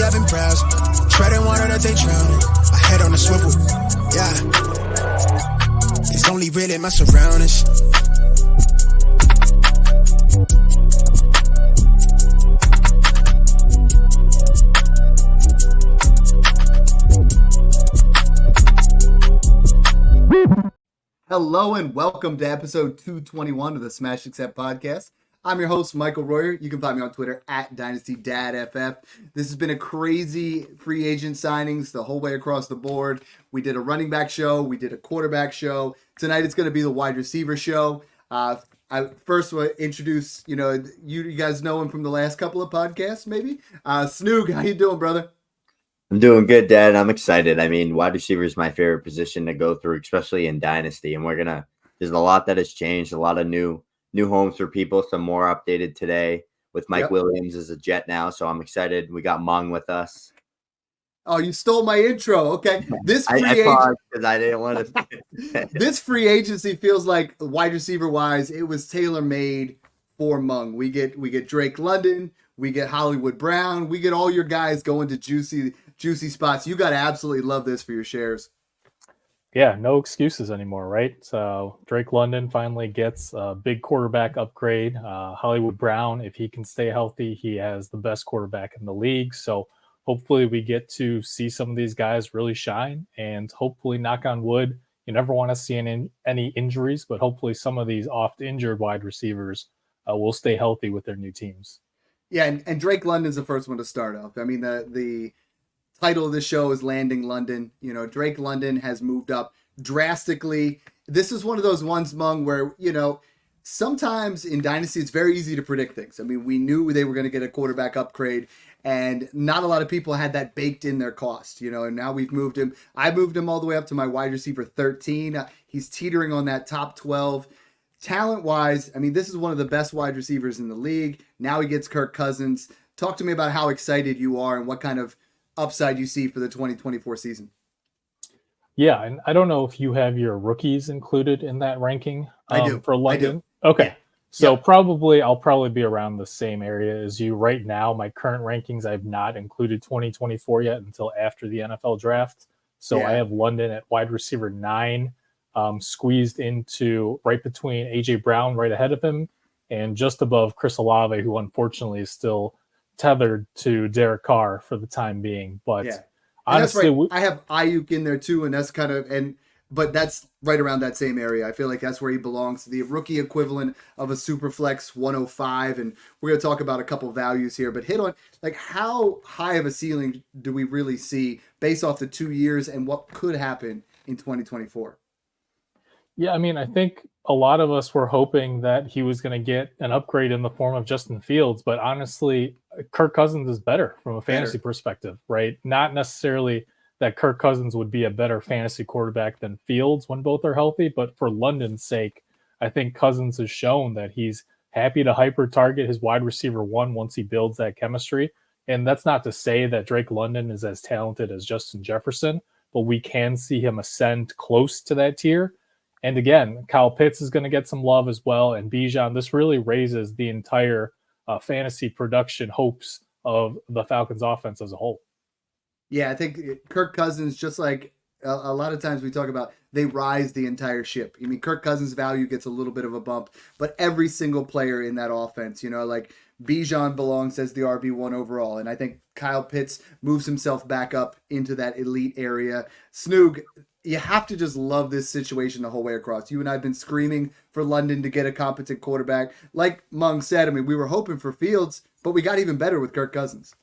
11 prayers. Treading water that they drowning. My head on a swivel. Yeah. It's only really my surroundings. Hello and welcome to episode 221 of the Smash Accept podcast. I'm your host, Michael Royer. You can find me on Twitter at DynastyDadFF. This has been a crazy free agent signings the whole way across the board. We did a running back show. We did a quarterback show. Tonight it's going to be the wide receiver show. I first will introduce, you guys know him from the last couple of podcasts, maybe. Snoog, how you doing, brother? I'm doing good, Dad. I'm excited. I mean, wide receiver is my favorite position to go through, especially in Dynasty. And there's a lot that has changed, a lot of new homes for people. Some more updated today with Mike Williams as a Jet now. So I'm excited. We got Mung with us. Oh, you stole my intro. Okay. This free because I didn't want to. This free agency feels like wide receiver wise, it was tailor made for Mung. We get Drake London, we get Hollywood Brown, we get all your guys going to juicy spots. You got to absolutely love this for your shares. Yeah, no excuses anymore, right? So Drake London finally gets a big quarterback upgrade. Hollywood Brown, if he can stay healthy, he has the best quarterback in the league. So hopefully we get to see some of these guys really shine, and hopefully, knock on wood, you never want to see any injuries, but hopefully some of these oft-injured wide receivers will stay healthy with their new teams. Yeah, and Drake London's the first one to start off. I mean, the title of the show is Landing London. Drake London has moved up drastically. This is one of those ones, Mung, where, sometimes in Dynasty, it's very easy to predict things. I mean, we knew they were going to get a quarterback upgrade, and not a lot of people had that baked in their cost, and now we've moved him. I moved him all the way up to my wide receiver 13. He's teetering on that top 12. Talent-wise, I mean, this is one of the best wide receivers in the league. Now he gets Kirk Cousins. Talk to me about how excited you are and what kind of upside you see for the 2024 season. Yeah, and I don't know if you have your rookies included in that ranking. I do. For London. I do. Okay. Yeah. So I'll probably be around the same area as you right now. My current rankings, I've not included 2024 yet until after the NFL draft. So I have London at wide receiver 9, squeezed into right between AJ Brown right ahead of him and just above Chris Olave, who unfortunately is still tethered to Derek Carr for the time being. But honestly, right. I have Ayuk in there too, and that's but that's right around that same area. I feel like that's where he belongs, the rookie equivalent of a Superflex 105. And we're going to talk about a couple values here, but hit on how high of a ceiling do we really see based off the 2 years and what could happen in 2024? Yeah, I mean, I think a lot of us were hoping that he was going to get an upgrade in the form of Justin Fields, but honestly, Kirk Cousins is better from a fantasy perspective, right? Not necessarily that Kirk Cousins would be a better fantasy quarterback than Fields when both are healthy, but for London's sake, I think Cousins has shown that he's happy to hyper target his wide receiver 1 once he builds that chemistry. And that's not to say that Drake London is as talented as Justin Jefferson, but we can see him ascend close to that tier. And again, Kyle Pitts is going to get some love as well. And Bijan, this really raises the entire fantasy production hopes of the Falcons offense as a whole. Yeah, I think Kirk Cousins, just like a lot of times we talk about, they rise the entire ship. I mean, Kirk Cousins' value gets a little bit of a bump, but every single player in that offense, Bijan belongs as the RB1 overall. And I think Kyle Pitts moves himself back up into that elite area. Snoog, you have to just love this situation the whole way across. You and I have been screaming for London to get a competent quarterback. Like Mung said, I mean, we were hoping for Fields, but we got even better with Kirk Cousins.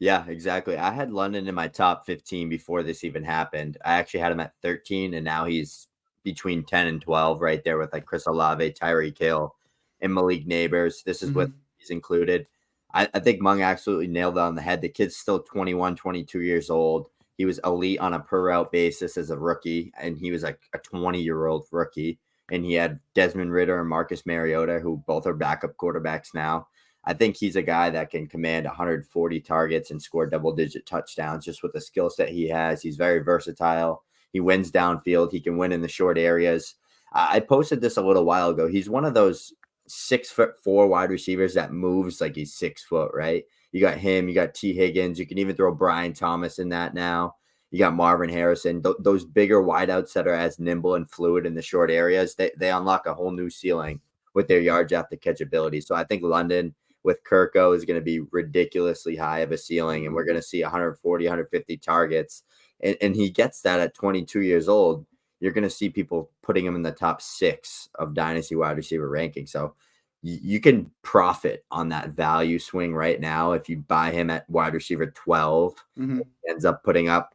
Yeah, exactly. I had London in my top 15 before this even happened. I actually had him at 13, and now he's between 10 and 12 right there with Chris Olave, Tyreek Hill, and Malik Neighbors. This is what he's included. I think Mung absolutely nailed it on the head. The kid's still 21, 22 years old. He was elite on a per route basis as a rookie, and he was a 20-year-old rookie. And he had Desmond Ridder and Marcus Mariota, who both are backup quarterbacks now. I think he's a guy that can command 140 targets and score double-digit touchdowns just with the skill set he has. He's very versatile. He wins downfield. He can win in the short areas. I posted this a little while ago. He's one of those 6'4" wide receivers that moves like he's 6 foot, right? You got him. You got T. Higgins. You can even throw Brian Thomas in that now. You got Marvin Harrison. Those bigger wideouts that are as nimble and fluid in the short areas, they unlock a whole new ceiling with their yards after catch ability. So I think London with Kirko is going to be ridiculously high of a ceiling, and we're going to see 140, 150 targets. And he gets that at 22 years old. You're going to see people putting him in the top 6 of dynasty wide receiver ranking. So you can profit on that value swing right now. If you buy him at wide receiver 12, ends up putting up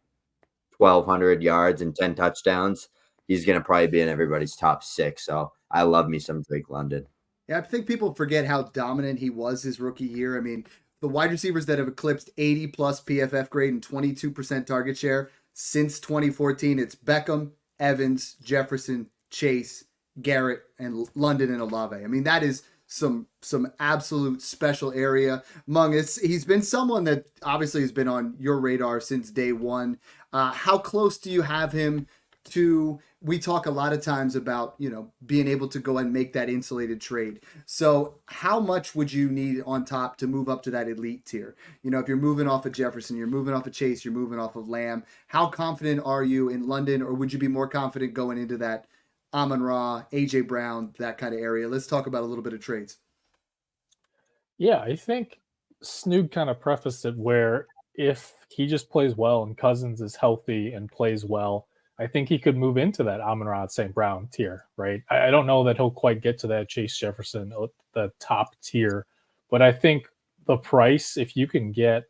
1,200 yards and 10 touchdowns, he's going to probably be in everybody's top 6. So I love me some Drake London. Yeah, I think people forget how dominant he was his rookie year. I mean, the wide receivers that have eclipsed 80 plus PFF grade and 22% target share since 2014, it's Beckham, Evans, Jefferson, Chase, Garrett, and London and Olave. I mean, that is some absolute special area. Mung, he's been someone that obviously has been on your radar since day one. How close do you have him to? We talk a lot of times about, being able to go and make that insulated trade. So how much would you need on top to move up to that elite tier? If you're moving off of Jefferson, you're moving off of Chase, you're moving off of Lamb, how confident are you in London, or would you be more confident going into that Amon-Ra, AJ Brown, that kind of area? Let's talk about a little bit of trades. Yeah, I think Snoog kind of prefaced it where if he just plays well and Cousins is healthy and plays well, I think he could move into that Amon-Ra St. Brown tier, right? I don't know that he'll quite get to that Chase Jefferson, the top tier, but I think the price, if you can get,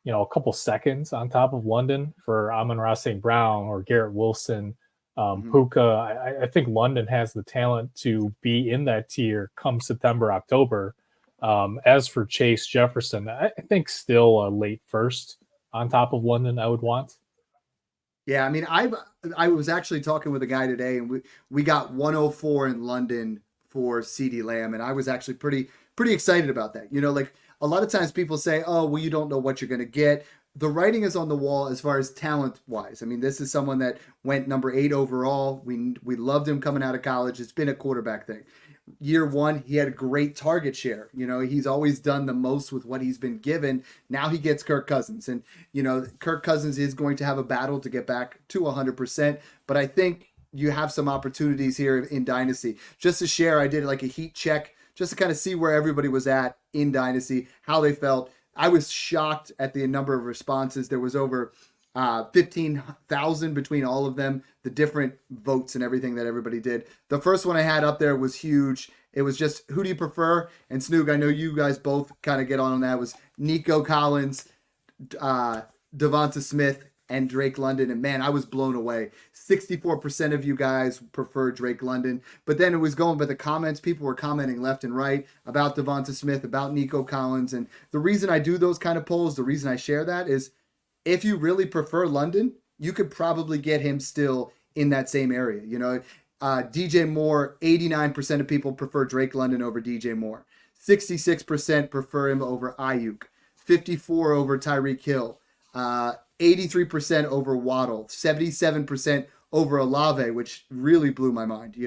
a couple seconds on top of London for Amon-Ra St. Brown or Garrett Wilson, Puka, I think London has the talent to be in that tier come September, October. As for Chase Jefferson, I think still a late first on top of London I would want. Yeah, I mean, I was actually talking with a guy today, and we got 104 in London for CeeDee Lamb, and I was actually pretty excited about that. Like a lot of times people say, "Oh, well, you don't know what you're going to get." The writing is on the wall as far as talent wise. I mean, this is someone that went number 8 overall. We loved him coming out of college. It's been a quarterback thing. Year one, he had a great target share. He's always done the most with what he's been given. Now he gets Kirk Cousins. And, Kirk Cousins is going to have a battle to get back to 100%. But I think you have some opportunities here in Dynasty. Just to share, I did like a heat check just to kind of see where everybody was at in Dynasty, how they felt. I was shocked at the number of responses. There was over 15,000 between all of them, the different votes and everything that everybody did. The first one I had up there was huge. It was just, who do you prefer? And Snoog, I know you guys both kind of get on that. It was Nico Collins, Devonta Smith, and Drake London. And man, I was blown away. 64% of you guys prefer Drake London. But then it was going by the comments. People were commenting left and right about Devonta Smith, about Nico Collins. And the reason I do those kind of polls, the reason I share that is, if you really prefer London, you could probably get him still in that same area. DJ Moore, 89% of people prefer Drake London over DJ Moore. 66% prefer him over Ayuk. 54% over Tyreek Hill. 83% over Waddle. 77% over Olave, which really blew my mind. We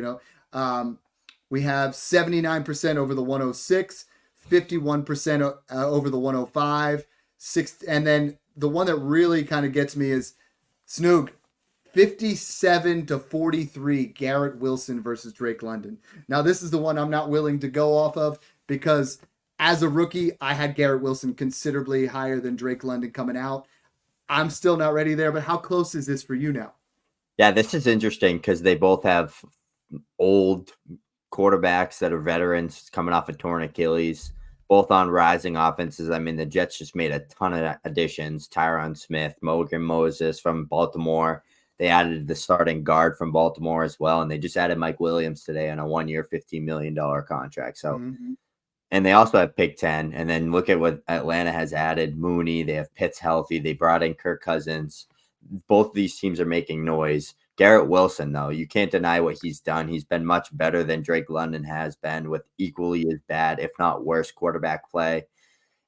have 79% over the 106, 51% over the 105, and then the one that really kind of gets me is Snoog, 57-43, Garrett Wilson versus Drake London. Now, this is the one I'm not willing to go off of because as a rookie, I had Garrett Wilson considerably higher than Drake London coming out. I'm still not ready there, but how close is this for you now? Yeah, this is interesting because they both have old quarterbacks that are veterans coming off a torn Achilles. Both on rising offenses. I mean, the Jets just made a ton of additions. Tyron Smith, Morgan Moses from Baltimore. They added the starting guard from Baltimore as well. And they just added Mike Williams today on a 1-year, $15 million contract. So, and they also have pick 10. And then look at what Atlanta has added. Mooney, they have Pitts healthy. They brought in Kirk Cousins. Both of these teams are making noise. Garrett Wilson, though, you can't deny what he's done. He's been much better than Drake London has been with equally as bad, if not worse, quarterback play.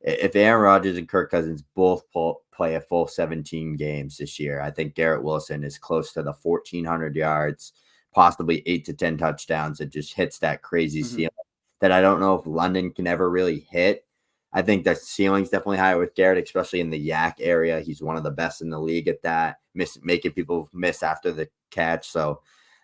If Aaron Rodgers and Kirk Cousins both play a full 17 games this year, I think Garrett Wilson is close to the 1,400 yards, possibly 8 to 10 touchdowns. It just hits that crazy ceiling that I don't know if London can ever really hit. I think the ceiling's definitely higher with Garrett, especially in the yak area. He's one of the best in the league at that, making people miss after the catch. So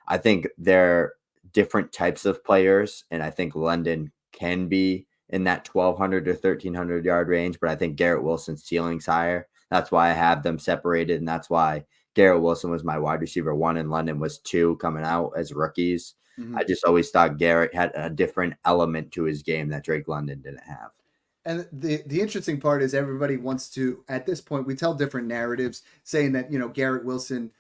I think they're different types of players, and I think London can be in that 1,200 to 1,300 yard range, but I think Garrett Wilson's ceiling's higher. That's why I have them separated, and that's why Garrett Wilson was my wide receiver 1 and London was 2 coming out as rookies. I just always thought Garrett had a different element to his game that Drake London didn't have. And the interesting part is everybody wants to, at this point, we tell different narratives saying that, Garrett Wilson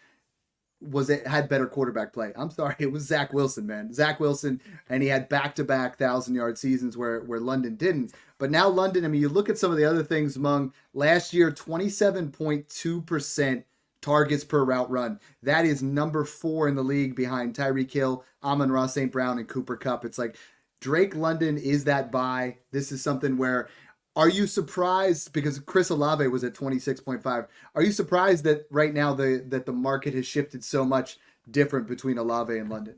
had better quarterback play. I'm sorry, it was Zach Wilson, man. Zach Wilson, and he had back-to-back 1,000-yard seasons where London didn't. But now London, I mean, you look at some of the other things among last year, 27.2% targets per route run. That is number 4 in the league behind Tyreek Hill, Amon-Ra St. Brown, and Cooper Kupp. It's like Drake London is that buy. This is something where, are you surprised, because Chris Olave was at 26.5, are you surprised that right now that the market has shifted so much different between Olave and London?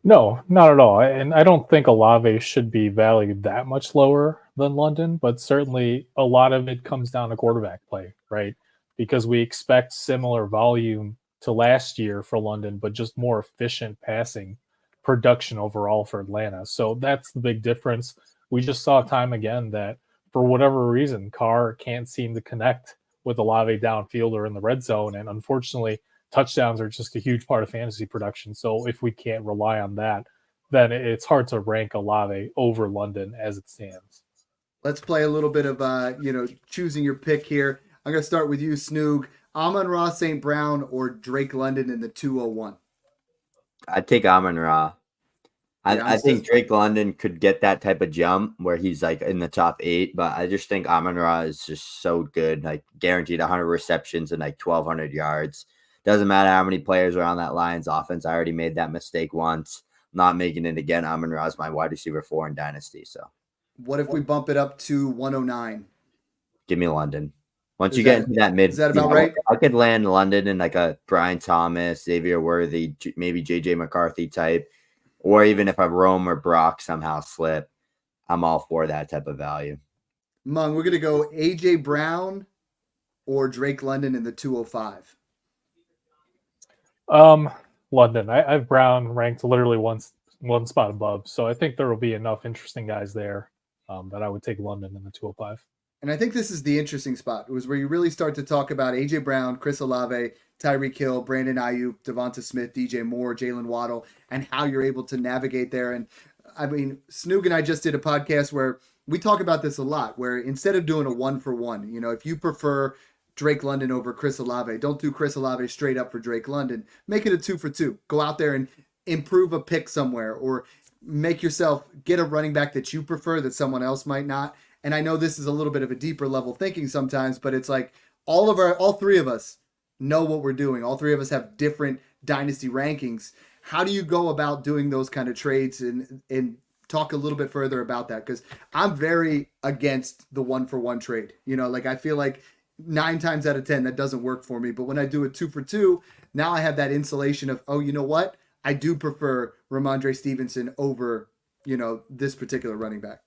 No, not at all. And I don't think Olave should be valued that much lower than London, but certainly a lot of it comes down to quarterback play, right? Because we expect similar volume to last year for London, but just more efficient passing production overall for Atlanta. So that's the big difference. We just saw time again that for whatever reason, Carr can't seem to connect with Olave downfield or in the red zone. And unfortunately, touchdowns are just a huge part of fantasy production. So if we can't rely on that, then it's hard to rank Olave over London as it stands. Let's play a little bit of, choosing your pick here. I'm going to start with you, Snoog. Amon-Ra St. Brown or Drake London in the 201? I'd take Amon-Ra. I think Drake London could get that type of jump where he's like in the top 8, but I just think Amon-Ra is just so good, like guaranteed 100 receptions and like 1,200 yards. Doesn't matter how many players are on that Lions offense. I already made that mistake once. Not making it again. Amon-Ra is my wide receiver 4 in Dynasty. So, what if we bump it up to 109? Give me London. Once you get into that mid, is that about right? I could land London in like a Brian Thomas, Xavier Worthy, maybe JJ McCarthy type. Or even if a Rome or Brock somehow slip, I'm all for that type of value. Mung, we're going to go A.J. Brown or Drake London in the 205. London. I have Brown ranked literally one spot above. So I think there will be enough interesting guys there that I would take London in the 205. And I think this is the interesting spot. It was where you really start to talk about A.J. Brown, Chris Olave, Tyreek Hill, Brandon Ayuk, Devonta Smith, DJ Moore, Jalen Waddle, and how you're able to navigate there. And I mean, Snoog and I just did a podcast where we talk about this a lot, where instead of doing a 1-for-1, if you prefer Drake London over Chris Olave, don't do Chris Olave straight up for Drake London. Make it a 2-for-2. Go out there and improve a pick somewhere, or make yourself get a running back that you prefer that someone else might not. And I know this is a little bit of a deeper level thinking sometimes, but it's like all 3 of us know what we're doing. All 3 of us have different dynasty rankings. How do you go about doing those kind of trades, and talk a little bit further about that? Because I'm very against the 1-for-1 trade. I feel like 9 times out of 10 that doesn't work for me. But when I do a 2-for-2, now I have that insulation of, oh, you know what? I do prefer Ramondre Stevenson over, this particular running back.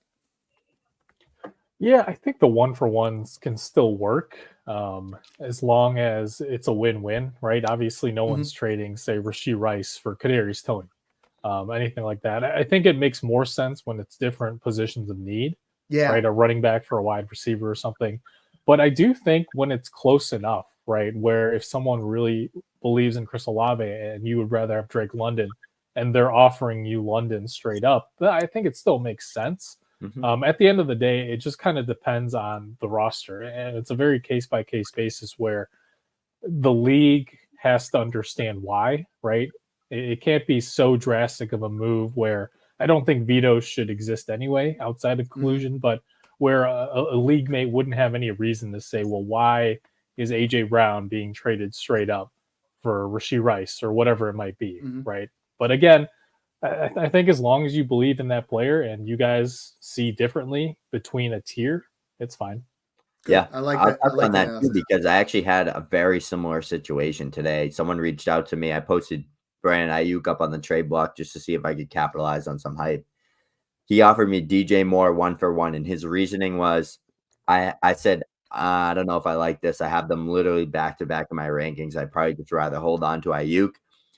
Yeah, I think the 1-for-1s can still work as long as it's a win-win, right? Obviously, no one's trading, say, Rashee Rice for Kadarius Toney, anything like that. I think it makes more sense when it's different positions of need, right? A running back for a wide receiver or something. But I do think when it's close enough, right, where if someone really believes in Chris Olave and you would rather have Drake London and they're offering you London straight up, I think it still makes sense. At the end of the day, it just kind of depends on the roster. And it's a very case-by-case basis where the league has to understand why, right? It can't be so drastic of a move where I don't think vetoes should exist anyway outside of collusion, but where a league mate wouldn't have any reason to say, well, why is A.J. Brown being traded straight up for Rashee Rice or whatever it might be, right? But again, I think as long as you believe in that player and you guys see differently between a tier, it's fine. Good. Yeah, I like that. I've done that too, because I actually had a very similar situation today. Someone reached out to me. I posted Brandon Ayuk up on the trade block just to see if I could capitalize on some hype. he offered me DJ Moore 1-for-1, and his reasoning was, I said, I don't know if I like this. I have them literally back to back in my rankings. I'd probably just rather hold on to Ayuk.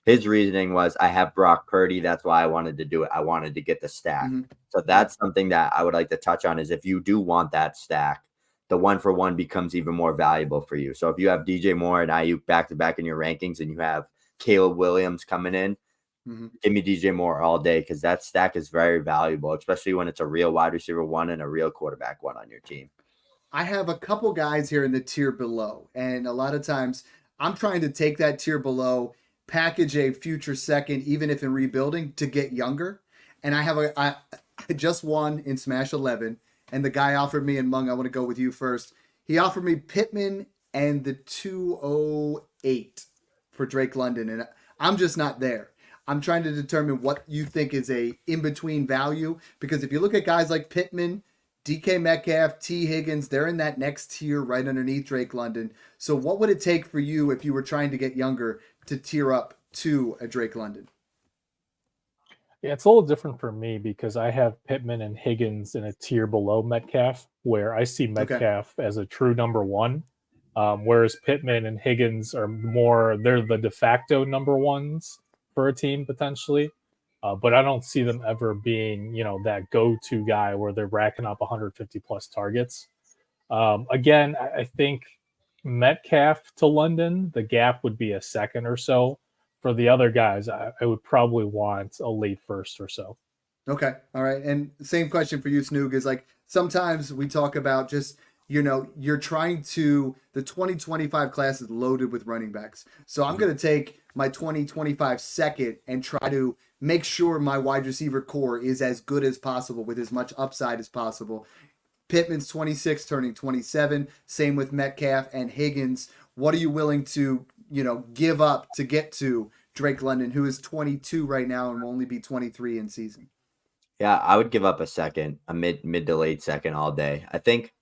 His reasoning was, I have Brock Purdy. That's why I wanted to do it. I wanted to get the stack. So that's something that I would like to touch on, is if you do want that stack, the 1-for-1 becomes even more valuable for you. So if you have DJ Moore and Ayuk back to back in your rankings, and you have Caleb Williams coming in, give me DJ Moore all day, because that stack is very valuable, especially when it's a real wide receiver 1 and a real quarterback 1 on your team. I have a couple guys here in the tier below, and a lot of times I'm trying to take that tier below, package a future second, even if in rebuilding, to get younger. And I just won in Smash 11, and the guy offered me, and Mung, I want to go with you first. He offered me Pittman and the 208 for Drake London, and I'm just not there. I'm trying to determine what you think is a in-between value, because if you look at guys like Pittman, DK Metcalf, T. Higgins, they're in that next tier right underneath Drake London. So what would it take for you, if you were trying to get younger, to tier up to a Drake London? Yeah, it's a little different for me, because I have Pittman and Higgins in a tier below Metcalf, where I see Metcalf as a true number 1, whereas Pittman and Higgins are more, they're the de facto number 1s for a team potentially. But I don't see them ever being, that go-to guy where they're racking up 150 plus targets. Again, I think Metcalf to London, the gap would be a second or so. For the other guys, I would probably want a late first or so. Okay. All right. And same question for you, Snoog, is like, sometimes we talk about just, you're trying to, the 2025 class is loaded with running backs. So I'm going to take my 2025 second and try to make sure my wide receiver core is as good as possible with as much upside as possible. Pittman's 26, turning 27. Same with Metcalf and Higgins. What are you willing to, give up to get to Drake London, who is 22 right now and will only be 23 in season? Yeah, I would give up a second, a mid to late second all day. I think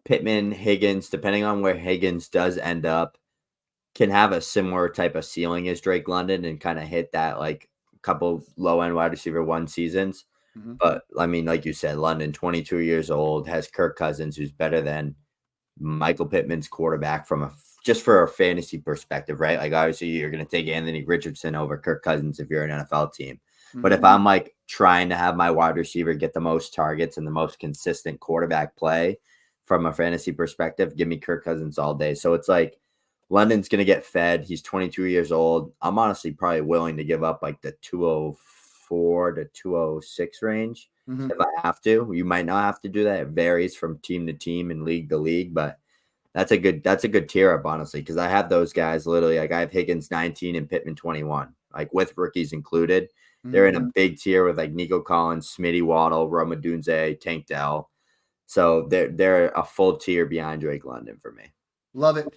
Pittman, Higgins, depending on where Higgins does end up, can have a similar type of ceiling as Drake London and kind of hit that like couple low-end wide receiver 1 seasons. But I mean, like you said, London, 22 years old, has Kirk Cousins, who's better than Michael Pittman's quarterback just for a fantasy perspective, right? Like, obviously you're going to take Anthony Richardson over Kirk Cousins if you're an NFL team. But if I'm like trying to have my wide receiver get the most targets and the most consistent quarterback play from a fantasy perspective, give me Kirk Cousins all day. So it's like, London's going to get fed. He's 22 years old. I'm honestly probably willing to give up like the 204 to 206 range if I have to. You might not have to do that. It varies from team to team and league to league, but that's a good tier up, honestly, because I have those guys literally. Like, I have Higgins 19 and Pittman 21, like with rookies included. They're in a big tier with like Nico Collins, Smitty Waddle, Rome Odunze, Tank Dell. So they're a full tier behind Drake London for me. Love it.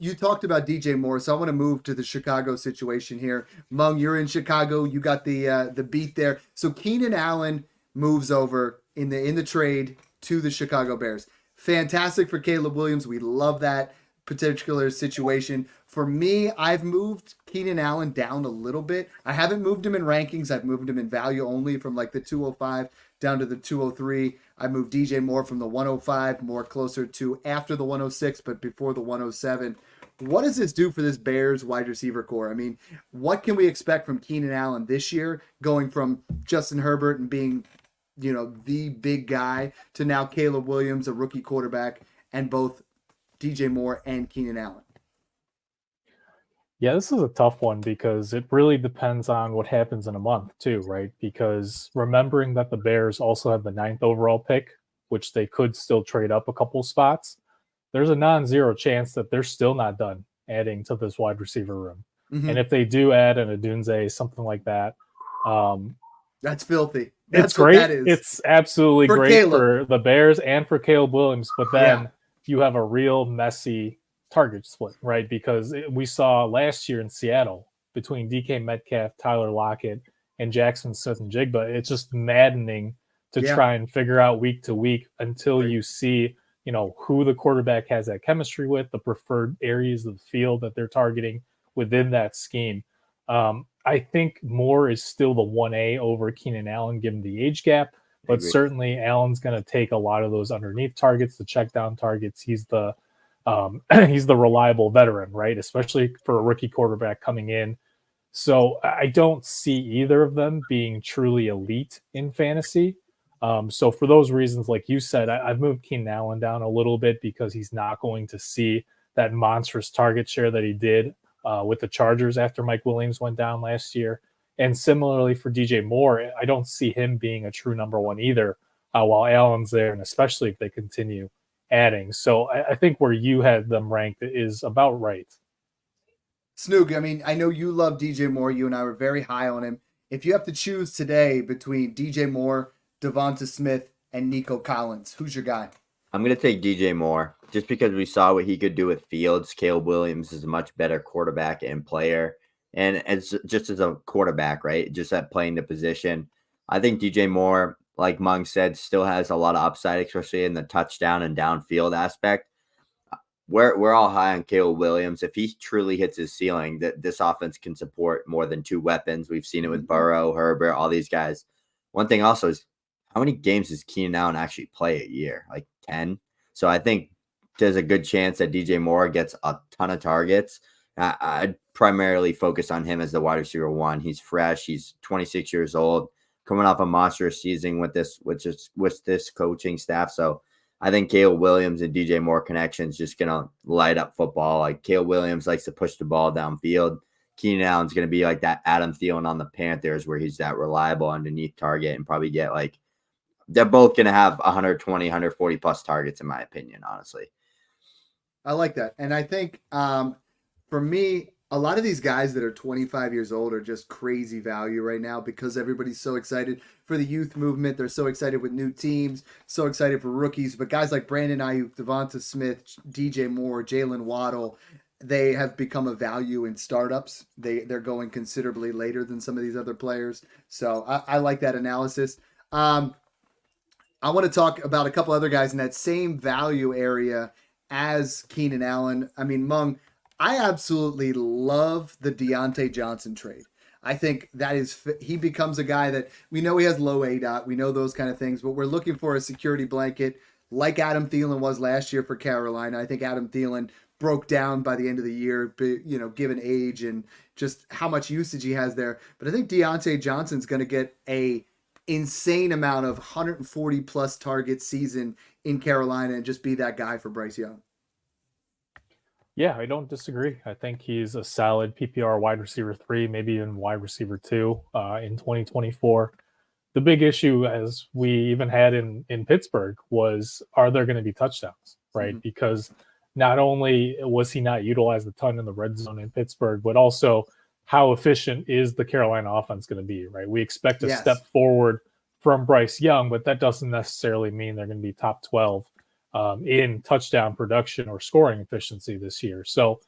You talked about DJ Moore, so I want to move to the Chicago situation here. Mung, you're in Chicago. You got the beat there. So Keenan Allen moves over in the trade to the Chicago Bears. Fantastic for Caleb Williams. We love that particular situation. For me, I've moved Keenan Allen down a little bit. I haven't moved him in rankings. I've moved him in value only, from like the 205 down to the 203. I moved DJ Moore from the 105 more closer to after the 106, but before the 107. What does this do for this Bears wide receiver core? I mean, what can we expect from Keenan Allen this year, going from Justin Herbert and being, the big guy, to now Caleb Williams, a rookie quarterback, and both DJ Moore and Keenan Allen? Yeah, this is a tough one, because it really depends on what happens in a month too, right? Because remembering that the Bears also have the 9th overall pick, which they could still trade up a couple spots, there's a non-zero chance that they're still not done adding to this wide receiver room. And if they do add an Odunze, something like that, that's filthy. That's it's great. That is. It's absolutely great Caleb. for the Bears and for Caleb Williams, but then you have a real messy target split, right? Because we saw last year in Seattle between DK Metcalf, Tyler Lockett, and Jackson Smith and Jigba. It's just maddening to try and figure out week to week until you see, who the quarterback has that chemistry with, the preferred areas of the field that they're targeting within that scheme. I think Moore is still the 1A over Keenan Allen, given the age gap, but certainly Allen's going to take a lot of those underneath targets, the check down targets. He's the he's the reliable veteran, right? Especially for a rookie quarterback coming in. So I don't see either of them being truly elite in fantasy. So for those reasons, like you said, I've moved Keenan Allen down a little bit because he's not going to see that monstrous target share that he did with the Chargers after Mike Williams went down last year. And similarly for DJ Moore, I don't see him being a true number one either while Allen's there, and especially if they continue adding. So I think where you had them ranked is about right. Snoog, I mean, I know you love DJ Moore. You and I were very high on him. If you have to choose today between DJ Moore, Devonta Smith, and Nico Collins, who's your guy? I'm going to take DJ Moore just because we saw what he could do with Fields. Caleb Williams is a much better quarterback and player. And it's just as a quarterback, right? Just at playing the position. I think DJ Moore, like Mung said, still has a lot of upside, especially in the touchdown and downfield aspect. We're all high on Caleb Williams. If he truly hits his ceiling, that this offense can support more than two weapons. We've seen it with Burrow, Herbert, all these guys. One thing also is how many games does Keenan Allen actually play a year? Like 10. So I think there's a good chance that DJ Moore gets a ton of targets. I'd primarily focus on him as the wide receiver one. He's fresh. He's 26 years old, coming off a monstrous season with this coaching staff. So I think Caleb Williams and DJ Moore connection is just going to light up football. Like Caleb Williams likes to push the ball downfield. Keenan Allen's going to be like that Adam Thielen on the Panthers, where he's that reliable underneath target and probably get like, they're both going to have 120, 140 plus targets, in my opinion, honestly. I like that. And I think for me, a lot of these guys that are 25 years old are just crazy value right now because everybody's so excited for the youth movement. They're so excited with new teams, so excited for rookies. But guys like Brandon Ayuk, Devonta Smith, DJ Moore, Jalen Waddle, they have become a value in startups. They're going considerably later than some of these other players. So I like that analysis. I want to talk about a couple other guys in that same value area as Keenan Allen. I mean, Mung, I absolutely love the Deontay Johnson trade. I think that he becomes a guy that we know he has low ADOT. We know those kind of things, but we're looking for a security blanket like Adam Thielen was last year for Carolina. I think Adam Thielen broke down by the end of the year, given age and just how much usage he has there. But I think Deontay Johnson's going to get a insane amount of 140 plus target season in Carolina and just be that guy for Bryce Young. Yeah, I don't disagree. I think he's a solid PPR wide receiver 3, maybe even wide receiver 2 in 2024. The big issue, as we even had in Pittsburgh, was are there going to be touchdowns, right? Mm-hmm. Because not only was he not utilized a ton in the red zone in Pittsburgh, but also how efficient is the Carolina offense going to be, right? We expect a step forward from Bryce Young, but that doesn't necessarily mean they're going to be top 12 in touchdown production or scoring efficiency this year. So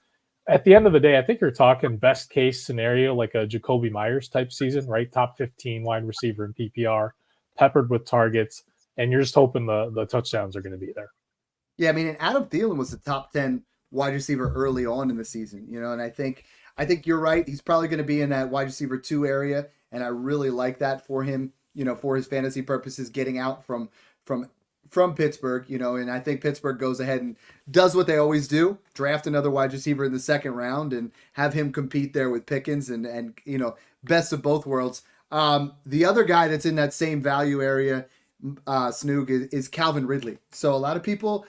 at the end of the day, I think you're talking best case scenario, like a Jacoby Myers type season, right? Top 15 wide receiver in PPR, peppered with targets, and you're just hoping the touchdowns are going to be there. Yeah, I mean, and Adam Thielen was the top 10 wide receiver early on in the season, and I think you're right. He's probably going to be in that wide receiver 2 area, and I really like that for him, for his fantasy purposes, getting out from Pittsburgh, and I think Pittsburgh goes ahead and does what they always do, draft another wide receiver in the second round and have him compete there with Pickens and best of both worlds. The other guy that's in that same value area, Snoog, is Calvin Ridley. So a lot of people,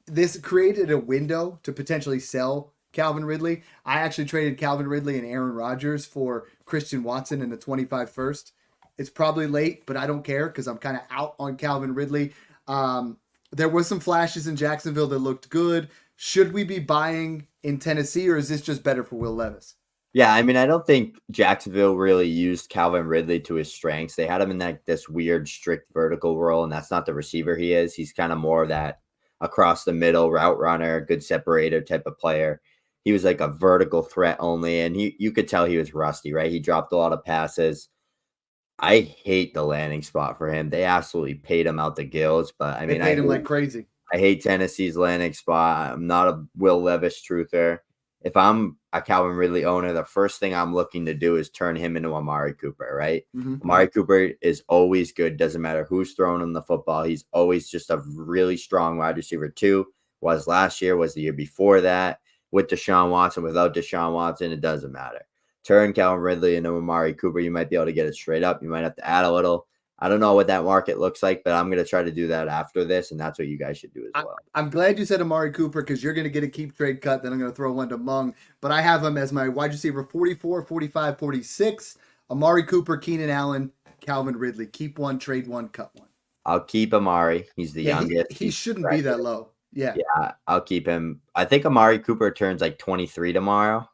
this created a window to potentially sell Calvin Ridley. I actually traded Calvin Ridley and Aaron Rodgers for Christian Watson in the 25 first. It's probably late, but I don't care because I'm kind of out on Calvin Ridley. There was some flashes in Jacksonville that looked good. Should we be buying in Tennessee, or is this just better for Will Levis? Yeah, I mean, I don't think Jacksonville really used Calvin Ridley to his strengths. They had him in this weird, strict vertical role, and that's not the receiver he is. He's kind of more of that across the middle route runner, good separator type of player. He was like a vertical threat only, and you could tell he was rusty, right? He dropped a lot of passes. I hate the landing spot for him. They absolutely paid him out the gills, but I mean, they paid him like crazy. I hate Tennessee's landing spot. I'm not a Will Levis truther. if I'm a Calvin Ridley owner, the first thing I'm looking to do is turn him into Amari Cooper, right? Amari Cooper is always good. Doesn't matter who's throwing him the football. He's always just a really strong wide receiver too. Was last year, was the year before that. With Deshaun Watson, without Deshaun Watson, it doesn't matter. Turn Calvin Ridley into Amari Cooper. You might be able to get it straight up. You might have to add a little. I don't know what that market looks like, but I'm going to try to do that after this, and that's what you guys should do as well. I'm glad you said Amari Cooper because you're going to get a keep trade cut. Then I'm going to throw one to Mung, but I have him as my wide receiver 44, 45, 46. Amari Cooper, Keenan Allen, Calvin Ridley. Keep one, trade one, cut one. I'll keep Amari. He's the youngest. He shouldn't be that low. Yeah, I'll keep him. I think Amari Cooper turns like 23 tomorrow.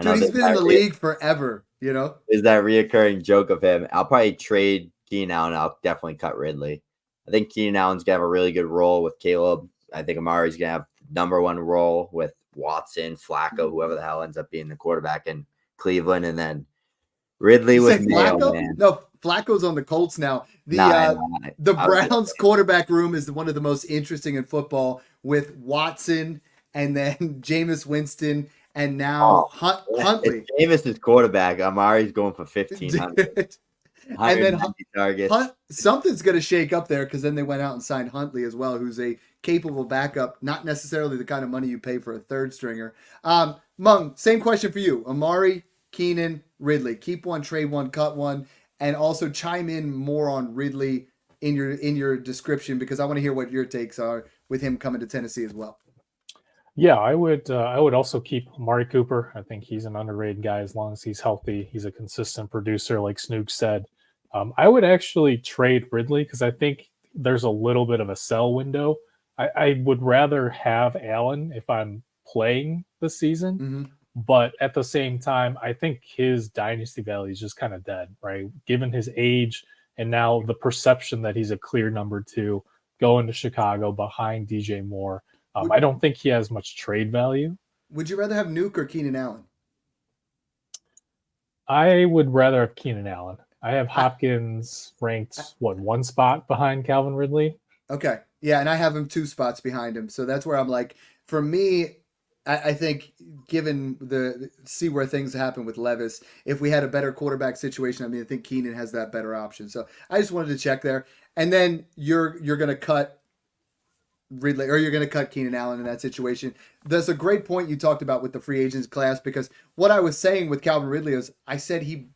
Dude, he's been in the league forever, you know? Is that reoccurring joke of him? I'll probably trade Keenan Allen. I'll definitely cut Ridley. I think Keenan Allen's going to have a really good role with Caleb. I think Amari's going to have number one role with Watson, Flacco, whoever the hell ends up being the quarterback in Cleveland. And then Ridley with Mayo, man. No, Flacco's on the Colts now. The Browns quarterback room is one of the most interesting in football with Watson and then Jameis Winston and now Huntley. Jameis is quarterback. Amari's going for 1,500. And then something's going to shake up there because then they went out and signed Huntley as well, who's a capable backup, not necessarily the kind of money you pay for a third stringer. Mung, same question for you. Amari, Keenan, Ridley. Keep one, trade one, cut one, and also chime in more on Ridley in your description because I want to hear what your takes are with him coming to Tennessee as well. Yeah, I would also keep Amari Cooper. I think he's an underrated guy as long as he's healthy. He's a consistent producer, like Snook said. I would actually trade Ridley because I think there's a little bit of a sell window. I would rather have Allen if I'm playing this season, but at the same time, I think his dynasty value is just kind of dead, right? Given his age and now the perception that he's a clear number two going to Chicago behind DJ Moore. I don't think he has much trade value. Would you rather have Nuke or Keenan Allen? I would rather have Keenan Allen. I have Hopkins ranked, one spot behind Calvin Ridley? Okay. Yeah, and I have him 2 spots behind him. So that's where I'm like, for me, I think given see where things happen with Levis, if we had a better quarterback situation, I think Keenan has that better option. So I just wanted to check there. And then you're going to cut Ridley, or you're going to cut Keenan Allen in that situation. There's a great point you talked about with the free agents class, because what I was saying with Calvin Ridley is I said he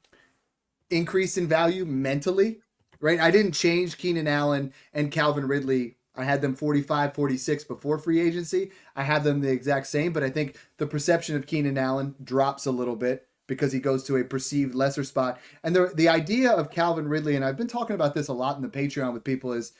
increased in value mentally, right? I didn't change Keenan Allen and Calvin Ridley. I had them 45, 46 before free agency. I have them the exact same, but I think the perception of Keenan Allen drops a little bit because he goes to a perceived lesser spot. And the idea of Calvin Ridley, and I've been talking about this a lot in the Patreon with people, is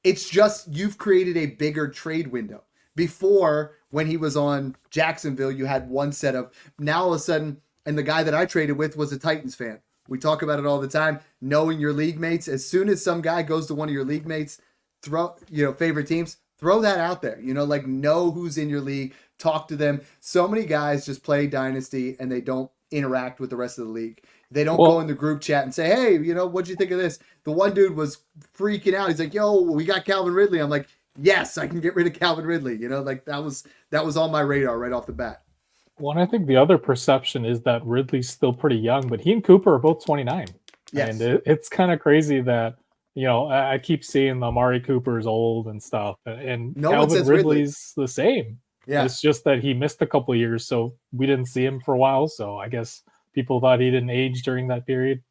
it's just you've created a bigger trade window. Before, when he was on Jacksonville, you had one set of, now all of a sudden, and the guy that I traded with was a Titans fan. We talk about it all the time, knowing your league mates. As soon as some guy goes to one of your league mates, favorite teams, throw that out there. Know who's in your league, talk to them. So many guys just play Dynasty and they don't interact with the rest of the league. They don't go in the group chat and say, hey, what'd you think of this? The one dude was freaking out. He's like, yo, we got Calvin Ridley. I'm like, yes, I can get rid of Calvin Ridley. That was on my radar right off the bat. Well, and I think the other perception is that Ridley's still pretty young, but he and Cooper are both 29. Yes. And it's kind of crazy that, I keep seeing Amari Cooper's old and stuff, and Calvin Ridley's the same. Yeah. It's just that he missed a couple of years, so we didn't see him for a while. So I guess people thought he didn't age during that period.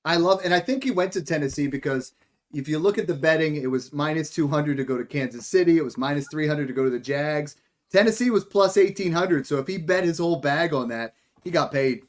And I think he went to Tennessee because if you look at the betting, it was minus 200 to go to Kansas City. It was minus 300 to go to the Jags. Tennessee was plus 1,800. So if he bet his whole bag on that, he got paid.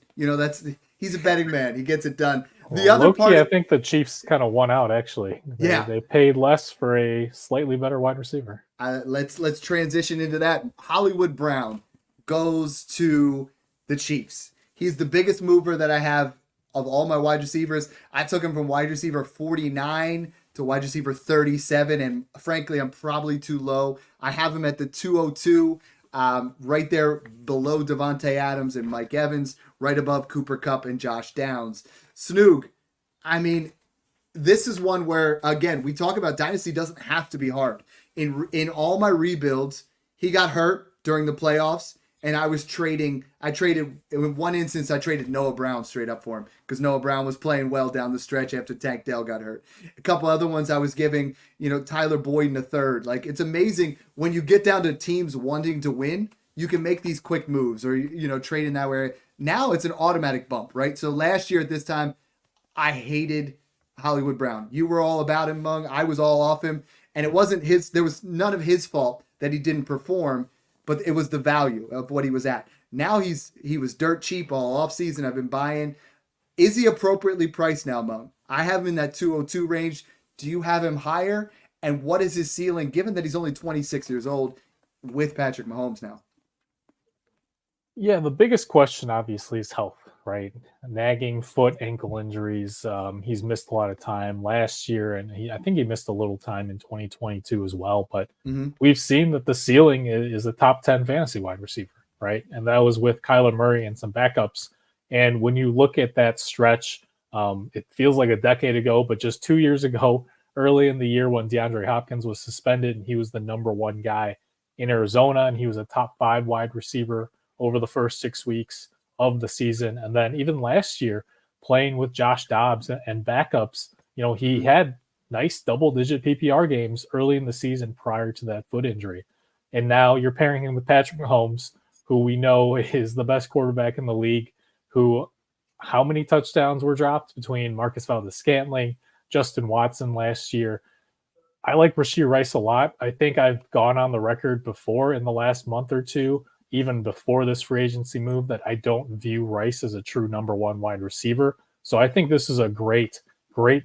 He's a betting man. He gets it done. I think the Chiefs kind of won out, actually. They paid less for a slightly better wide receiver. Let's transition into that. Hollywood Brown goes to the Chiefs. He's the biggest mover that I have of all my wide receivers. I took him from wide receiver 49 to wide receiver 37, and frankly, I'm probably too low. I have him at the 202, right there below Devontae Adams and Mike Evans, right above Cooper Kupp and Josh Downs. Snoog, this is one where, again, we talk about Dynasty doesn't have to be hard. In all my rebuilds, he got hurt during the playoffs, and I traded in one instance, I traded Noah Brown straight up for him because Noah Brown was playing well down the stretch after Tank Dell got hurt. A couple other ones I was giving, Tyler Boyd in the third. Like, it's amazing when you get down to teams wanting to win, you can make these quick moves or, trade in that way. Now it's an automatic bump, right? So last year at this time, I hated Hollywood Brown. You were all about him, Mung. I was all off him. And it wasn't there was none of his fault that he didn't perform, but it was the value of what he was at. Now he was dirt cheap all offseason. I've been buying. Is he appropriately priced now, Mung? I have him in that 202 range. Do you have him higher? And what is his ceiling, given that he's only 26 years old with Patrick Mahomes now? Yeah, the biggest question obviously is health, right? Nagging foot, ankle injuries. He's missed a lot of time last year, and I think he missed a little time in 2022 as well. But we've seen that the ceiling is a top 10 fantasy wide receiver, right? And that was with Kyler Murray and some backups. And when you look at that stretch, it feels like a decade ago, but just 2 years ago, early in the year when DeAndre Hopkins was suspended and he was the number one guy in Arizona, and he was a top 5 wide receiver over the first 6 weeks of the season. And then even last year, playing with Josh Dobbs and backups, he had nice double-digit PPR games early in the season prior to that foot injury. And now you're pairing him with Patrick Mahomes, who we know is the best quarterback in the league, how many touchdowns were dropped between Marcus Valdez-Scantling, Justin Watson last year. I like Rashee Rice a lot. I think I've gone on the record before in the last month or two, even before this free agency move, that I don't view Rice as a true number one wide receiver. So I think this is a great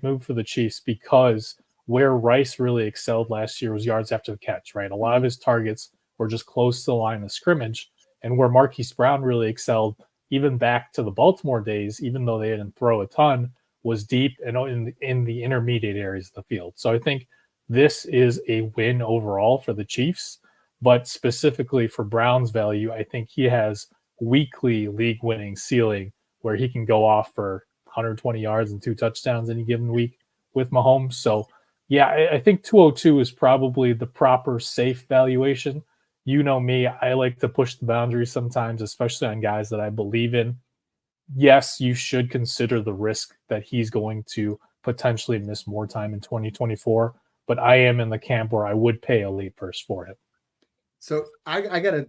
move for the Chiefs, because where Rice really excelled last year was yards after the catch, right? A lot of his targets were just close to the line of scrimmage. And where Marquise Brown really excelled, even back to the Baltimore days, even though they didn't throw a ton, was deep and in the intermediate areas of the field. So I think this is a win overall for the Chiefs. But specifically for Brown's value, I think he has weekly league-winning ceiling where he can go off for 120 yards and 2 touchdowns any given week with Mahomes. So, yeah, I think 202 is probably the proper safe valuation. You know me, I like to push the boundaries sometimes, especially on guys that I believe in. Yes, you should consider the risk that he's going to potentially miss more time in 2024, but I am in the camp where I would pay a lead first for it. So I got to,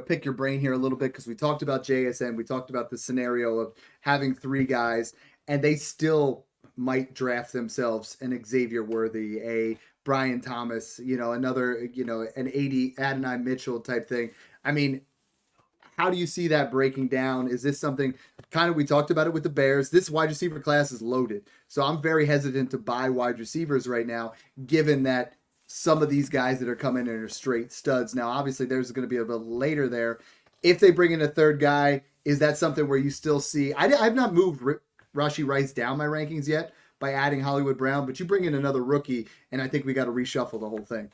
pick your brain here a little bit, because we talked about JSN. We talked about the scenario of having 3 guys, and they still might draft themselves an Xavier Worthy, a Brian Thomas, another, an Adonai Mitchell type thing. I mean, how do you see that breaking down? Is this something kind of, we talked about it with the Bears. This wide receiver class is loaded. So I'm very hesitant to buy wide receivers right now, given that some of these guys that are coming in are straight studs. Now, obviously, there's going to be a bit later there. If they bring in a third guy, is that something where you still see? I've not moved Rashee Rice down my rankings yet by adding Hollywood Brown, but you bring in another rookie, and I think we got to reshuffle the whole thing.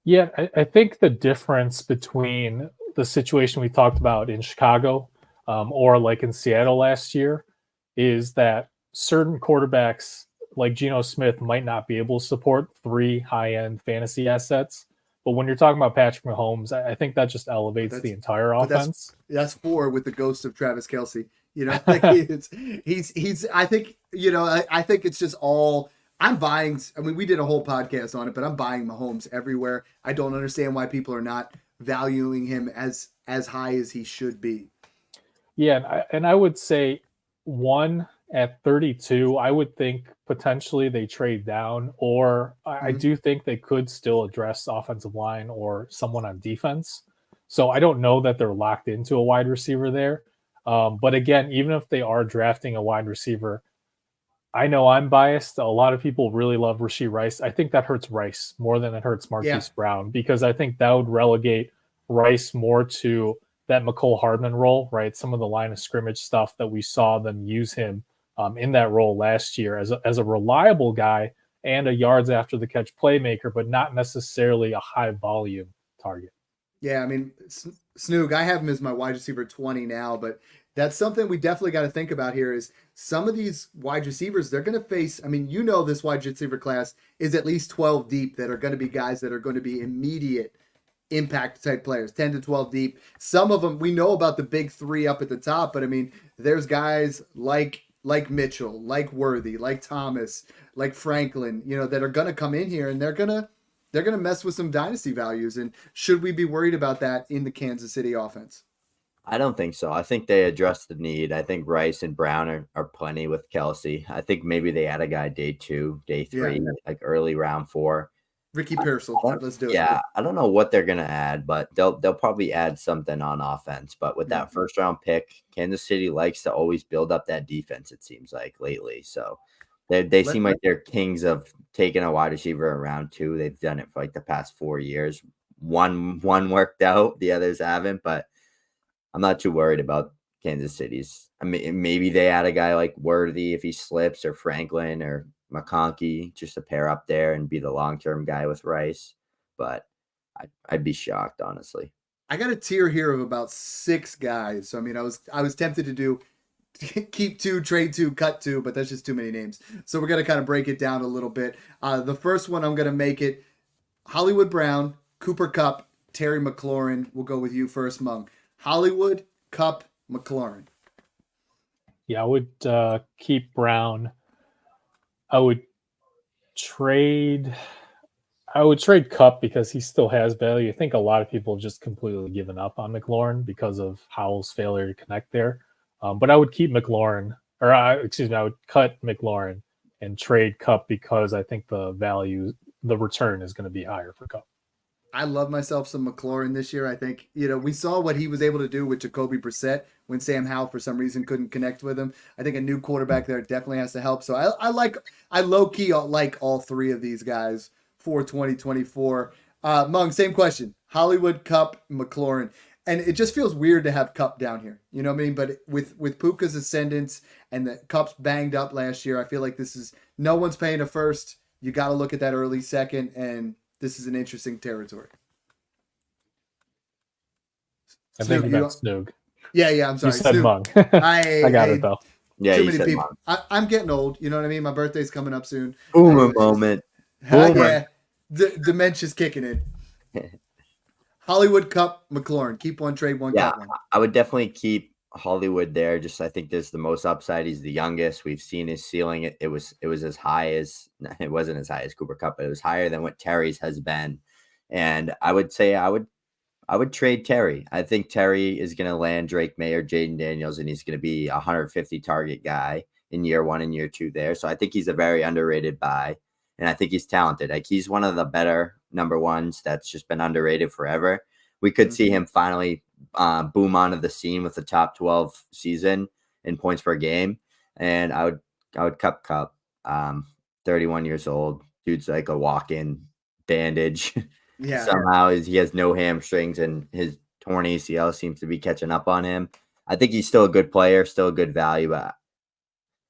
Yeah, I think the difference between the situation we talked about in Chicago or like in Seattle last year is that certain quarterbacks like Geno Smith might not be able to support 3 high-end fantasy assets. But when you're talking about Patrick Mahomes, I think that just elevates the entire offense. That's 4 with the ghost of Travis Kelce. He's I think, I think it's just all, I'm buying, we did a whole podcast on it, but I'm buying Mahomes everywhere. I don't understand why people are not valuing him as high as he should be. Yeah, and I would say at 32, I would think potentially they trade down, or I do think they could still address offensive line or someone on defense. So I don't know that they're locked into a wide receiver there. But again, even if they are drafting a wide receiver, I know I'm biased. A lot of people really love Rashee Rice. I think that hurts Rice more than it hurts Marquise Brown, because I think that would relegate Rice more to that McCole Hardman role, right? Some of the line of scrimmage stuff that we saw them use him in that role last year as a reliable guy and a yards after the catch playmaker, but not necessarily a high volume target. Yeah, Snoog, I have him as my wide receiver 20 now, but that's something we definitely got to think about here is some of these wide receivers, they're going to face, this wide receiver class is at least 12 deep that are going to be guys that are going to be immediate impact type players, 10 to 12 deep. Some of them, we know about the big three up at the top, but I mean, there's guys like Mitchell, like Worthy, like Thomas, like Franklin, that are going to come in here and they're going to mess with some dynasty values. And should we be worried about that in the Kansas City offense? I don't think so. I think they addressed the need. I think Rice and Brown are plenty with Kelsey. I think maybe they add a guy day 2, day 3, like early round 4. Ricky Pearsall. Let's do it. Yeah, I don't know what they're gonna add, but they'll probably add something on offense. But with that first round pick, Kansas City likes to always build up that defense, it seems like lately. So they seem like they're kings of taking a wide receiver in round 2. They've done it for like the past 4 years. One worked out, the others haven't, but I'm not too worried about Kansas City's. I mean, maybe they add a guy like Worthy if he slips, or Franklin or McConkey, just to pair up there and be the long-term guy with Rice. But I'd be shocked, honestly. I got a tier here of about 6 guys. So I mean, I was tempted to do keep 2, trade 2, cut 2, but that's just too many names. So we're gonna kind of break it down a little bit. The first one, I'm gonna make it Hollywood Brown, Cooper Kupp, Terry McLaurin. We'll go with you first, Mung. Hollywood, Kupp, McLaurin. Yeah, I would keep Brown. I would trade Kupp because he still has value. I think a lot of people have just completely given up on McLaurin because of Howell's failure to connect there. But I would keep McLaurin, I would cut McLaurin and trade Kupp because I think the return is going to be higher for Kupp. I love myself some McLaurin this year. I think, we saw what he was able to do with Jacoby Brissett when Sam Howell, for some reason, couldn't connect with him. I think a new quarterback there definitely has to help. So I low-key like all 3 of these guys for 2024. Mung, same question. Hollywood, Kupp, McLaurin. And it just feels weird to have Kupp down here. You know what I mean? But with Puka's ascendance and the Kupp's banged up last year, I feel like no one's paying a first. You got to look at that early second, and this is an interesting territory. I think you meant Snoog. Yeah, I'm sorry. You said Mung. I got it, though. Yeah, too many people. I'm getting old. You know what I mean? My birthday's coming up soon. Boomer moment. Yeah, dementia's kicking in. Hollywood, Kupp, McLaurin. Keep one, trade one, cut one. I would definitely keep Hollywood there. Just I think there's the most upside. He's the youngest. We've seen his ceiling. It was as high as it wasn't as high as Cooper Kupp, but it was higher than what Terry's has been. And I would say I would trade Terry. I think Terry is going to land Drake May or Jaden Daniels, and he's going to be a 150 target guy in year 1 and year 2 there. So I think he's a very underrated buy, and I think he's talented. Like, he's one of the better number ones that's just been underrated forever. We could see him finally boom onto the scene with the top 12 season in points per game. And I would cut Kupp. 31 years old. Dude's like a walk-in bandage. Yeah. Somehow he has no hamstrings, and his torn ACL seems to be catching up on him. I think he's still a good player, still a good value, but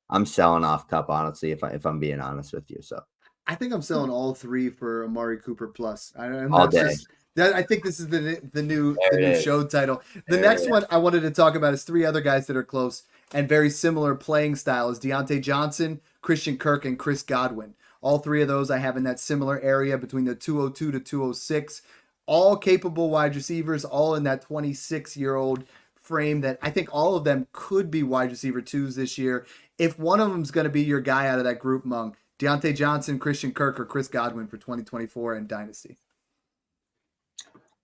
I'm selling off Kupp, honestly, if I'm being honest with you. So I think I'm selling all 3 for Amari Cooper plus. All day. I think this is the new show title. The next one I wanted to talk about is 3 other guys that are close and very similar playing styles: Deontay Johnson, Christian Kirk, and Chris Godwin. All 3 of those I have in that similar area between the 202 to 206. All capable wide receivers, all in that 26-year-old frame that I think all of them could be wide receiver 2s this year. If one of them is going to be your guy out of that group, Mung, Deontay Johnson, Christian Kirk, or Chris Godwin for 2024 and Dynasty?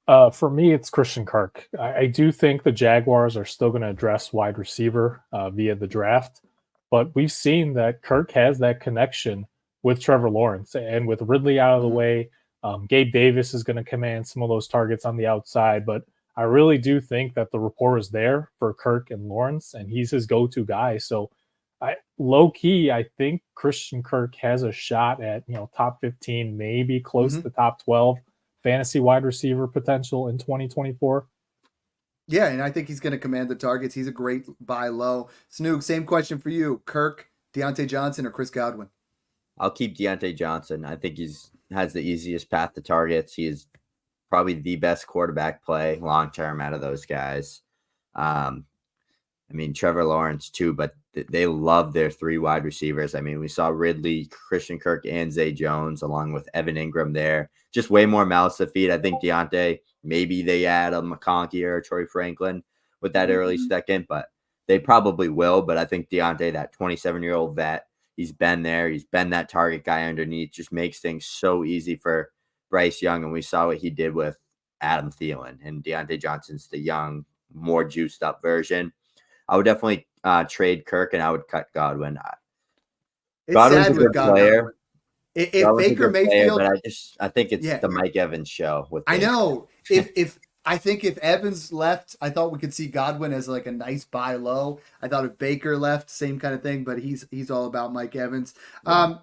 For me, it's Christian Kirk. I do think the Jaguars are still going to address wide receiver via the draft, but we've seen that Kirk has that connection with Trevor Lawrence, and with Ridley out of the way, Gabe Davis is going to command some of those targets on the outside. But I really do think that the rapport is there for Kirk and Lawrence, and he's his go-to guy. So low key, I think Christian Kirk has a shot at top 15, maybe close to top 12 fantasy wide receiver potential in 2024. Yeah, and I think he's going to command the targets. He's a great buy low. Snoog, same question for you: Kirk, Deontay Johnson, or Chris Godwin? I'll keep Deontay Johnson. I think has the easiest path to targets. He is probably the best quarterback play long term out of those guys. I mean, Trevor Lawrence too, but they love their 3 wide receivers. I mean, we saw Ridley, Christian Kirk, and Zay Jones, along with Evan Ingram there. Just way more mouths to feed. I think Deontay, maybe they add a McConkey or a Troy Franklin with that early second, but they probably will. But I think Deontay, that 27-year-old vet, he's been there. He's been that target guy underneath, just makes things so easy for Bryce Young. And we saw what he did with Adam Thielen, and Deontay Johnson's the young, more juiced up version. I would definitely trade Kirk, and I would cut Godwin. It's Godwin's sad a good with Godwin. player. If Godwin's a Baker good player, Mayfield, but I think it's the Mike Evans show. With I Baker. know. If I think if Evans left, I thought we could see Godwin as like a nice buy low. I thought if Baker left, same kind of thing. But he's all about Mike Evans. Yeah.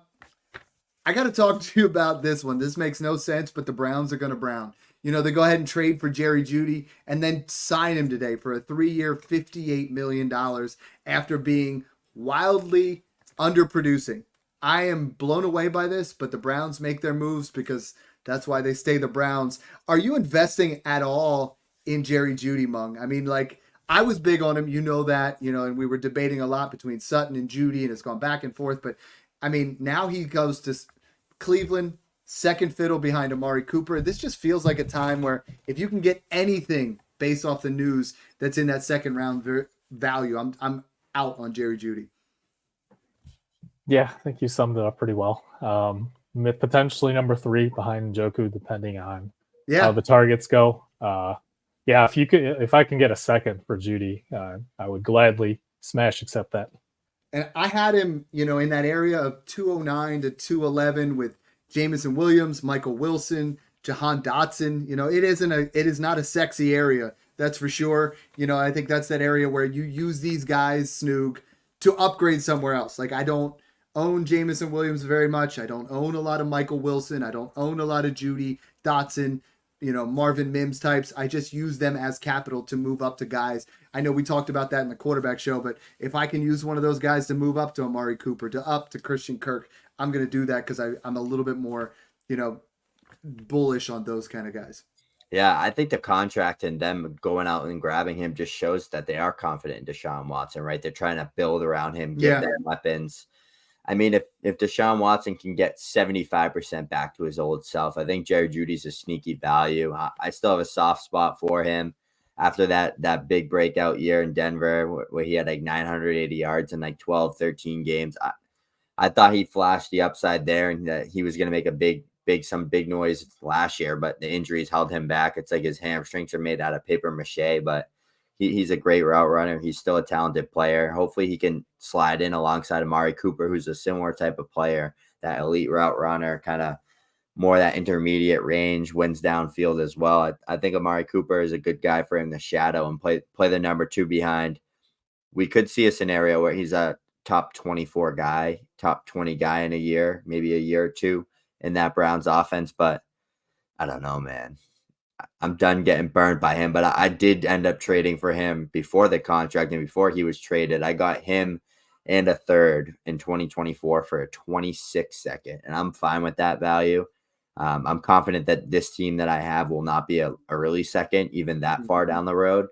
I got to talk to you about this one. This makes no sense, but the Browns are going to Brown. You know, they go ahead and trade for Jerry Jeudy and then sign him today for a 3-year, $58 million after being wildly underproducing. I am blown away by this, but the Browns make their moves because that's why they stay the Browns. Are you investing at all in Jerry Jeudy, Mung? I mean, like, I was big on him, you know that, you know, and we were debating a lot between Sutton and Jeudy, and it's gone back and forth. But, I mean, now he goes to Cleveland, second fiddle behind Amari Cooper. This just feels like a time where if you can get anything based off the news that's in that second round value, I'm out on Jerry Jeudy. Yeah, I think you summed it up pretty well. Potentially number 3 behind Njoku, depending on how the targets go. Yeah, if I can get a second for Jeudy, I would gladly smash accept that. And I had him, you know, in that area of 209 to 211 with Jameson Williams, Michael Wilson, Jahan Dotson. You know, it is not a sexy area, that's for sure. You know, I think that's that area where you use these guys, Snoog, to upgrade somewhere else. Like, I don't own Jameson Williams very much. I don't own a lot of Michael Wilson. I don't own a lot of Jeudy, Dotson, you know, Marvin Mims types. I just use them as capital to move up to guys. I know we talked about that in the quarterback show, but if I can use one of those guys to move up to Amari Cooper, to Christian Kirk, I'm going to do that because I'm a little bit more, you know, bullish on those kind of guys. Yeah, I think the contract and them going out and grabbing him just shows that they are confident in Deshaun Watson, right? They're trying to build around him, get their weapons. I mean, if Deshaun Watson can get 75% back to his old self, I think Jerry Jeudy's a sneaky value. I still have a soft spot for him after that big breakout year in Denver where he had like 980 yards in like 12, 13 games. I thought he flashed the upside there and that he was going to make a some big noise last year, but the injuries held him back. It's like his hamstrings are made out of paper mache, but he's a great route runner. He's still a talented player. Hopefully he can slide in alongside Amari Cooper, who's a similar type of player, that elite route runner, kind of more that intermediate range, wins downfield as well. I think Amari Cooper is a good guy for him to shadow and play the number 2 behind. We could see a scenario where he's a top 24 guy, top 20 guy in a year, maybe a year or two in that Browns offense, but I don't know, man. I'm done getting burned by him, but I did end up trading for him before the contract and before he was traded. I got him and a third in 2024 for a 26 second, and I'm fine with that value. I'm confident that this team that I have will not be a early second, even that far down the road.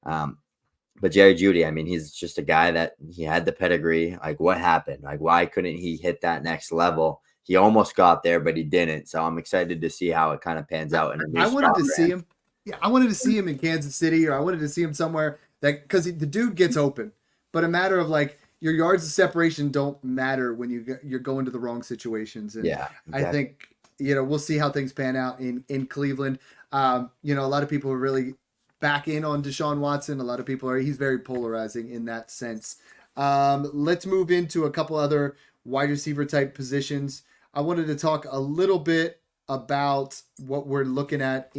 But Jerry Jeudy, I mean, he's just a guy that he had the pedigree. Like, what happened? Like, why couldn't he hit that next level? He almost got there, but he didn't. So I'm excited to see how it kind of pans out. I wanted to see him. Yeah, I wanted to see him in Kansas City, or I wanted to see him somewhere that, because the dude gets open. But a matter of like your yards of separation don't matter when you're going to the wrong situations. And yeah, exactly. I think, you know, we'll see how things pan out in Cleveland. You know, a lot of people are really back in on Deshaun Watson. A lot of people he's very polarizing in that sense. Let's move into a couple other wide receiver type positions. I wanted to talk a little bit about what we're looking at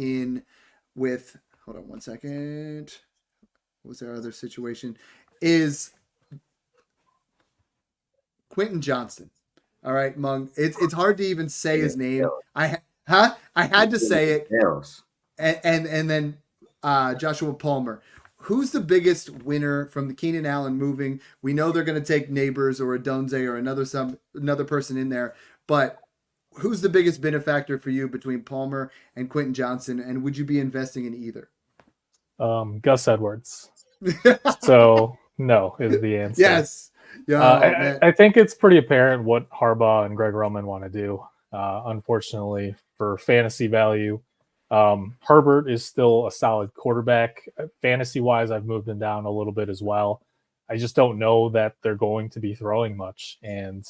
with, hold on one second. What was our other situation? Is Quentin Johnston. All right, Mung. It's hard to even say his name. I had to say it. And then Joshua Palmer. Who's the biggest winner from the Keenan Allen moving? We know they're going to take Neighbors or a Dunze or another person in there, but who's the biggest benefactor for you between Palmer and Quentin Johnston, and would you be investing in either? Gus Edwards. So No is the answer. Yes. Yeah, I think it's pretty apparent what Harbaugh and Greg Roman want to do. Unfortunately, for fantasy value, Herbert is still a solid quarterback. Fantasy wise, I've moved him down a little bit as well. I just don't know that they're going to be throwing much. And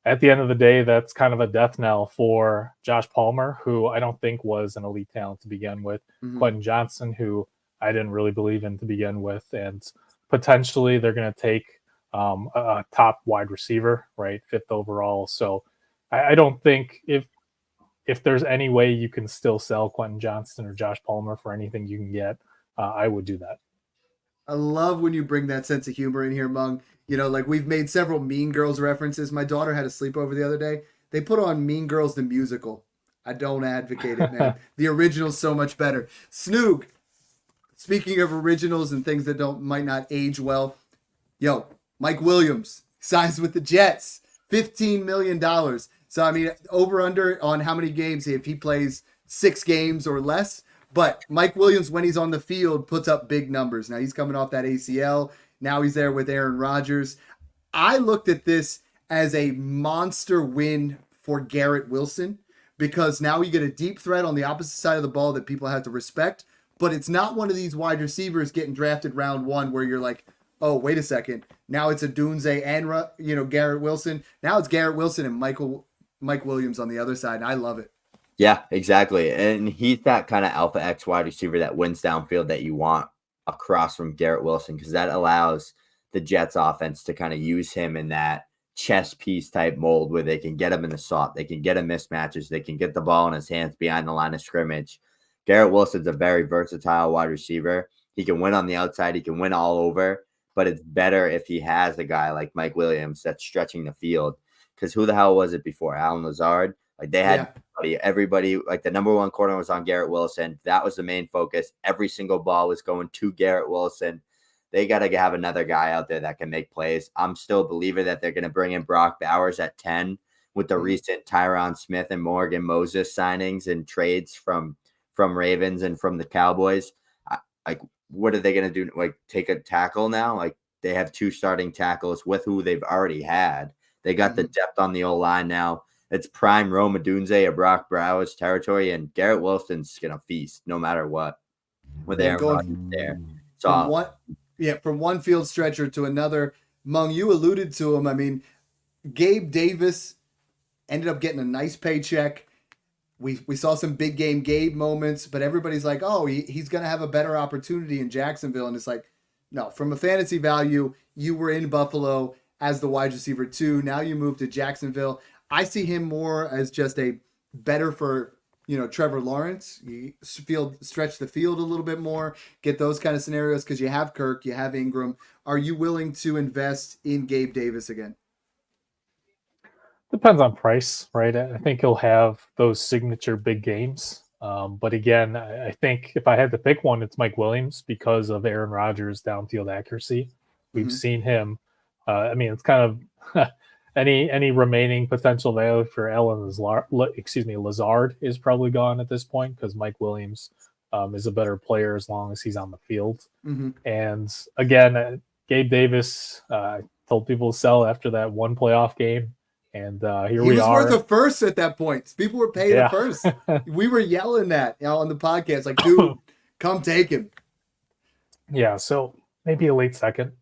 at the end of the day, that's kind of a death knell for Josh Palmer, who I don't think was an elite talent to begin with. Quentin Johnson, who I didn't really believe in to begin with. And potentially they're going to take a top wide receiver, right? 5th overall. So I don't think if there's any way you can still sell Quentin Johnston or Josh Palmer for anything you can get, I would do that. I love when you bring that sense of humor in here, Mung. You know, like we've made several Mean Girls references. My daughter had a sleepover the other day. They put on Mean Girls the musical. I don't advocate it, man. The original's so much better. Snoog, speaking of originals and things that might not age well, yo, Mike Williams signs with the Jets, $15 million. So, I mean, over under on how many games if he plays 6 games or less. But Mike Williams, when he's on the field, puts up big numbers. Now he's coming off that ACL. Now he's there with Aaron Rodgers. I looked at this as a monster win for Garrett Wilson because now you get a deep threat on the opposite side of the ball that people have to respect. But it's not one of these wide receivers getting drafted round 1 where you're like, oh, wait a second. Now it's a Dunze and Garrett Wilson. Now it's Garrett Wilson and Mike Williams on the other side. And I love it. Yeah, exactly. And he's that kind of alpha X wide receiver that wins downfield that you want across from Garrett Wilson, because that allows the Jets offense to kind of use him in that chess piece type mold where they can get him in the slot, they can get him mismatches, they can get the ball in his hands behind the line of scrimmage. Garrett Wilson's a very versatile wide receiver. He can win on the outside, he can win all over, but it's better if he has a guy like Mike Williams that's stretching the field. Because who the hell was it before? Allen Lazard? Like they had everybody, like the number 1 corner was on Garrett Wilson. That was the main focus. Every single ball was going to Garrett Wilson. They got to have another guy out there that can make plays. I'm still a believer that they're going to bring in Brock Bowers at 10 with the recent Tyron Smith and Morgan Moses signings and trades from Ravens and from the Cowboys. Like, what are they going to do? Like, take a tackle now? Like, they have 2 starting tackles with who they've already had. They got the depth on the O-line now. It's prime Rome Odunze or Brock Bowers territory, and Garrett Wilson's going to feast no matter what with Aaron Rodgers there. So from one field stretcher to another. Mung, you alluded to him. I mean, Gabe Davis ended up getting a nice paycheck. We saw some big game Gabe moments, but everybody's like, oh, he's going to have a better opportunity in Jacksonville. And it's like, no, from a fantasy value, you were in Buffalo as the wide receiver 2. Now you move to Jacksonville. I see him more as just a better for, Trevor Lawrence. You stretch the field a little bit more, get those kind of scenarios because you have Kirk, you have Ingram. Are you willing to invest in Gabe Davis again? Depends on price, right? I think he'll have those signature big games. But again, I think if I had to pick one, it's Mike Williams because of Aaron Rodgers' downfield accuracy. We've seen him. It's kind of any remaining potential value for Lazard is probably gone at this point because Mike Williams is a better player as long as he's on the field. And again, Gabe Davis told people to sell after that 1 playoff game. And we are. He was worth a first at that point. People were paying a first. We were yelling that on the podcast, like, dude, come take him. Yeah, so maybe a late second.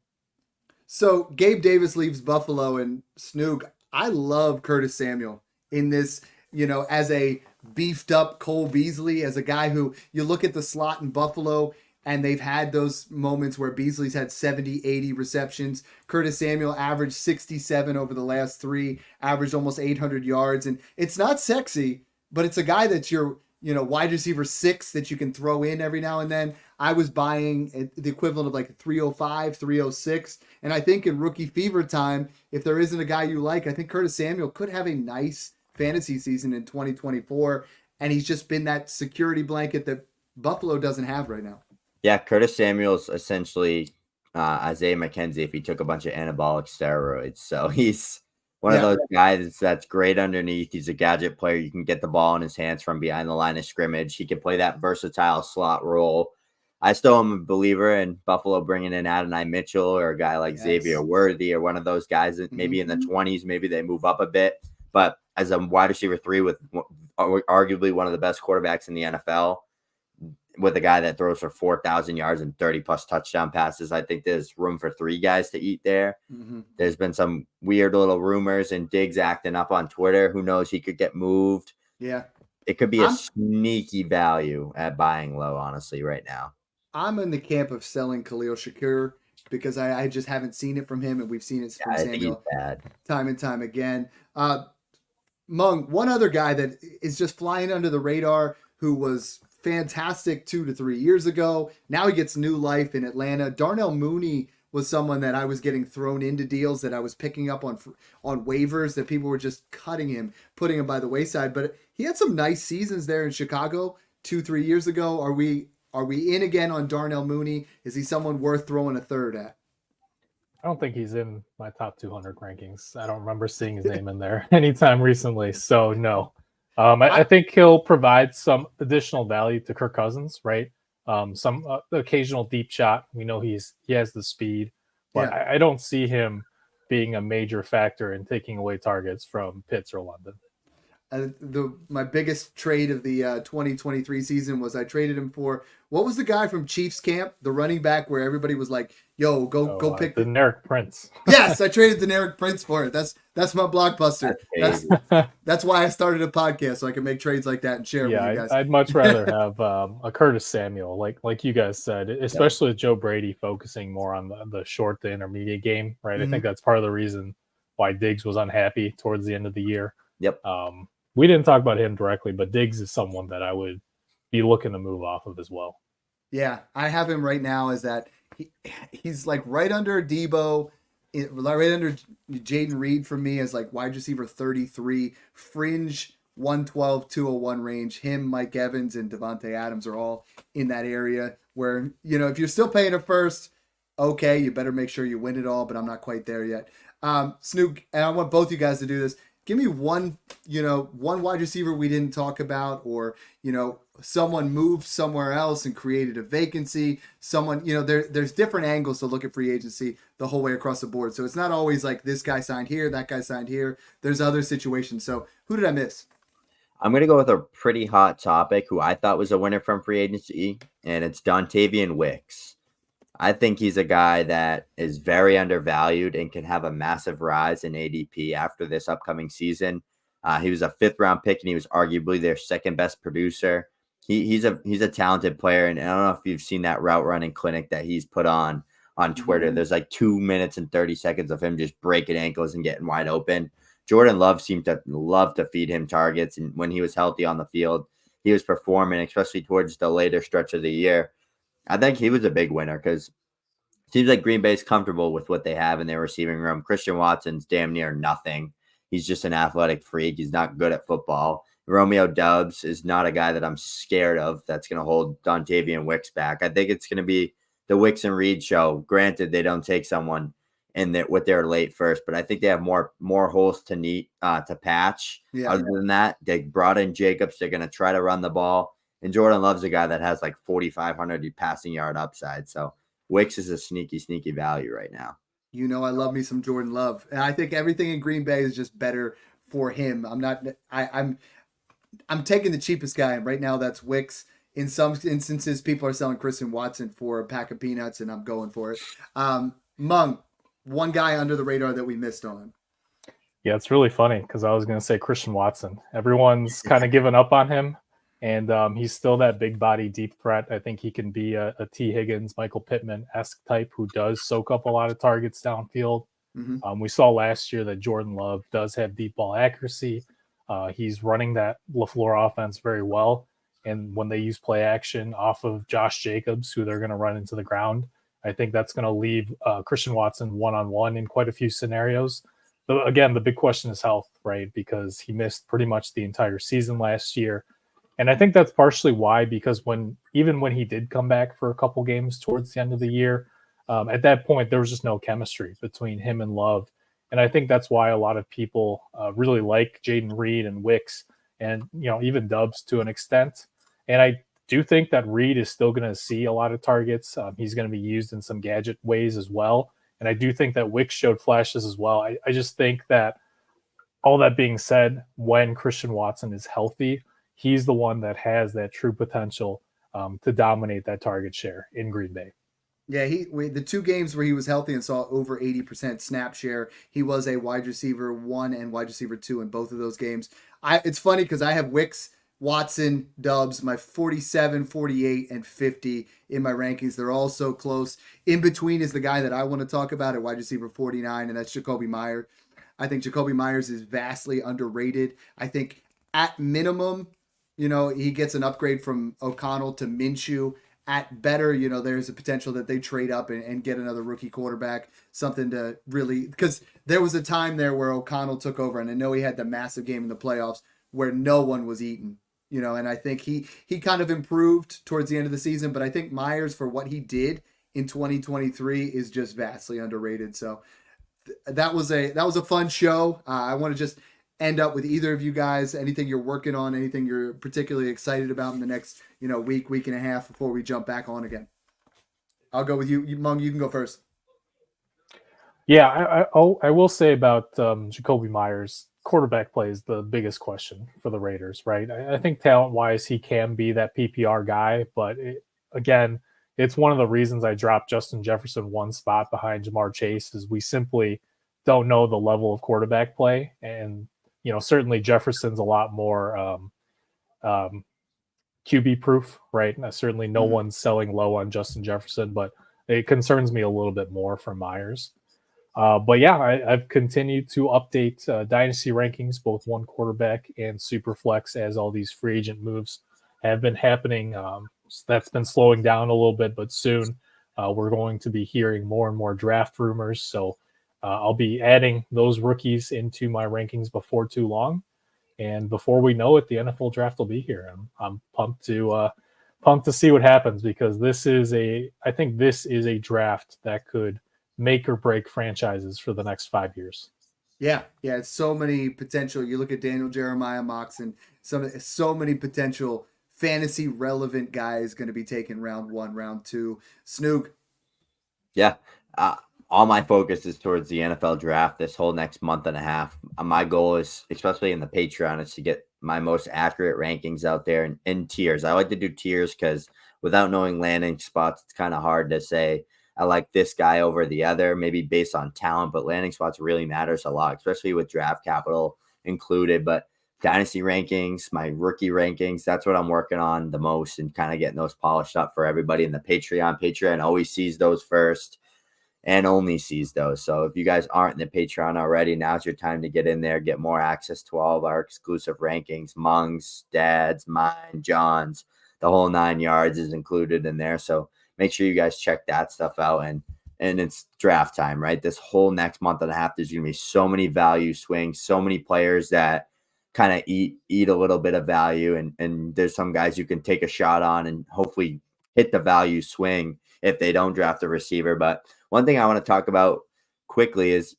So Gabe Davis leaves Buffalo, and Snoog, I love Curtis Samuel in this, as a beefed up Cole Beasley, as a guy who you look at the slot in Buffalo and they've had those moments where Beasley's had 70, 80 receptions. Curtis Samuel averaged 67 over the last 3, averaged almost 800 yards. And it's not sexy, but it's a guy that's your, wide receiver 6 that you can throw in every now and then. I was buying the equivalent of like 305, 306. And I think in rookie fever time, if there isn't a guy you like, I think Curtis Samuel could have a nice fantasy season in 2024. And he's just been that security blanket that Buffalo doesn't have right now. Yeah, Curtis Samuel's essentially Isaiah McKenzie if he took a bunch of anabolic steroids. So he's one of those guys that's great underneath. He's a gadget player. You can get the ball in his hands from behind the line of scrimmage. He can play that versatile slot role. I still am a believer in Buffalo bringing in Adonai Mitchell or a guy like Yes. Xavier Worthy or one of those guys that maybe in the 20s, maybe they move up a bit. But as a wide receiver 3 with arguably one of the best quarterbacks in the NFL, with a guy that throws for 4,000 yards and 30-plus touchdown passes, I think there's room for 3 guys to eat there. There's been some weird little rumors and Diggs acting up on Twitter. Who knows? He could get moved. Yeah. It could be a sneaky value at buying low, honestly, right now. I'm in the camp of selling Khalil Shakur because I just haven't seen it from him, and we've seen it from Samuel time and time again. Mung, one other guy that is just flying under the radar who was fantastic 2 to 3 years ago. Now he gets new life in Atlanta. Darnell Mooney was someone that I was getting thrown into deals that I was picking up on waivers that people were just cutting him, putting him by the wayside. But he had some nice seasons there in Chicago 2-3 years ago. Are we in again on Darnell Mooney? Is he someone worth throwing a third at? I don't think he's in my top 200 rankings. I don't remember seeing his name in there anytime recently. So no, I think he'll provide some additional value to Kirk Cousins, right? Some occasional deep shot. We know he has the speed, but I don't see him being a major factor in taking away targets from Pitts or London. My biggest trade of the 2023 season was I traded him for, what was the guy from Chiefs camp, the running back where everybody was like, "Yo, go pick Deneric Prince." Yes, I traded Deneric Prince for it. That's my blockbuster. That's why I started a podcast, so I can make trades like that and share it with you guys. I'd much rather have a Curtis Samuel, like you guys said, especially with Joe Brady focusing more on the short to intermediate game, right? I think that's part of the reason why Diggs was unhappy towards the end of the year. Yep. We didn't talk about him directly, but Diggs is someone that I would be looking to move off of as well. Yeah, I have him right now as that he's like right under Debo, right under Jaden Reed for me as like wide receiver 33, fringe 112, 201 range. Him, Mike Evans, and Devontae Adams are all in that area where, if you're still paying a first, okay, you better make sure you win it all, but I'm not quite there yet. Snoop, and I want both you guys to do this. Give me one wide receiver we didn't talk about, or, someone moved somewhere else and created a vacancy. Someone, there's different angles to look at free agency the whole way across the board. So it's not always like this guy signed here, that guy signed here. There's other situations. So who did I miss? I'm going to go with a pretty hot topic who I thought was a winner from free agency, and it's Dontavian Wicks. I think he's a guy that is very undervalued and can have a massive rise in ADP after this upcoming season. He was a 5th-round pick, and he was arguably their second-best producer. He's a talented player, and I don't know if you've seen that route running clinic that he's put on Twitter. There's like 2 minutes and 30 seconds of him just breaking ankles and getting wide open. Jordan Love seemed to love to feed him targets, and when he was healthy on the field, he was performing, especially towards the later stretch of the year. I think he was a big winner because it seems like Green Bay's comfortable with what they have in their receiving room. Christian Watson's damn near nothing. He's just an athletic freak. He's not good at football. Romeo Doubs is not a guy that I'm scared of that's going to hold Dontavian Wicks back. I think it's going to be the Wicks and Reed show. Granted, they don't take someone with their late first, but I think they have more holes to patch. Yeah. Other than that, they brought in Jacobs. They're going to try to run the ball. And Jordan Love's a guy that has like 4,500 passing yard upside. So Wicks is a sneaky value right now. I love me some Jordan Love. And I think everything in Green Bay is just better for him. I'm taking the cheapest guy, and right now that's Wicks. In some instances, people are selling Christian Watson for a pack of peanuts, and I'm going for it. Mung, one guy under the radar that we missed on. Yeah, it's really funny because I was going to say Christian Watson. Everyone's kind of given up on him, and he's still that big body deep threat. I think he can be a T. Higgins, Michael Pittman-esque type who does soak up a lot of targets downfield. We saw last year that Jordan Love does have deep ball accuracy. He's running that LaFleur offense very well. And when they use play action off of Josh Jacobs, who they're going to run into the ground, I think that's going to leave Christian Watson one-on-one in quite a few scenarios. But again, the big question is health, right? Because he missed pretty much the entire season last year. And I think that's partially why, because even when he did come back for a couple games towards the end of the year, at that point, there was just no chemistry between him and Love. And I think that's why a lot of people really like Jaden Reed and Wicks and, even Doubs to an extent. And I do think that Reed is still going to see a lot of targets. He's going to be used in some gadget ways as well. And I do think that Wicks showed flashes as well. I just think that, all that being said, when Christian Watson is healthy, he's the one that has that true potential to dominate that target share in Green Bay. Yeah, the 2 games where he was healthy and saw over 80% snap share, he was a wide receiver 1 and wide receiver 2 in both of those games. It's funny because I have Wicks, Watson, Dubs, my 47, 48, and 50 in my rankings. They're all so close. In between is the guy that I want to talk about at wide receiver 49, and that's Jacoby Myers. I think Jacoby Myers is vastly underrated. I think at minimum, he gets an upgrade from O'Connell to Minshew. At better, there's a potential that they trade up and get another rookie quarterback, something to really, because there was a time there where O'Connell took over, and I know he had the massive game in the playoffs where no one was eating, and I think he kind of improved towards the end of the season, but I think Myers, for what he did in 2023, is just vastly underrated. So that was a fun show. I want to just end up with either of you guys, anything you're working on, anything you're particularly excited about in the next, week and a half before we jump back on again. I'll go with you. Mung, you can go first. Yeah, I will say about Jacoby Myers, quarterback play is the biggest question for the Raiders, right? I think talent-wise, he can be that PPR guy, but again, it's one of the reasons I dropped Justin Jefferson one spot behind Jamar Chase is we simply don't know the level of quarterback play. And, certainly Jefferson's a lot more QB proof, right? Certainly no one's selling low on Justin Jefferson, but it concerns me a little bit more from Myers. But yeah, I've continued to update dynasty rankings, both one quarterback and super flex, as all these free agent moves have been happening. That's been slowing down a little bit, but soon we're going to be hearing more and more draft rumors. So I'll be adding those rookies into my rankings before too long. And before we know it, the NFL draft will be here. I'm pumped to see what happens, because I think this is a draft that could make or break franchises for the next 5 years. Yeah, it's so many potential. You look at Daniel Jeremiah Moxon, so many potential fantasy relevant guys going to be taken round 1, round 2. Snoog. Yeah. All my focus is towards the NFL draft this whole next month and a half. My goal is, especially in the Patreon, is to get my most accurate rankings out there in tiers. I like to do tiers because without knowing landing spots, it's kind of hard to say I like this guy over the other, maybe based on talent, but landing spots really matters a lot, especially with draft capital included. But dynasty rankings, my rookie rankings, that's what I'm working on the most, and kind of getting those polished up for everybody in the Patreon. Patreon always sees those first and only sees those. So if you guys aren't in the Patreon already, now's your time to get in there, get more access to all of our exclusive rankings. Mung's, Dad's, mine, John's, the whole 9 yards is included in there. So make sure you guys check that stuff out. And it's draft time, right? This whole next month and a half, there's going to be so many value swings, so many players that kind of eat a little bit of value. And there's some guys you can take a shot on and hopefully hit the value swing if they don't draft a receiver. But one thing I want to talk about quickly is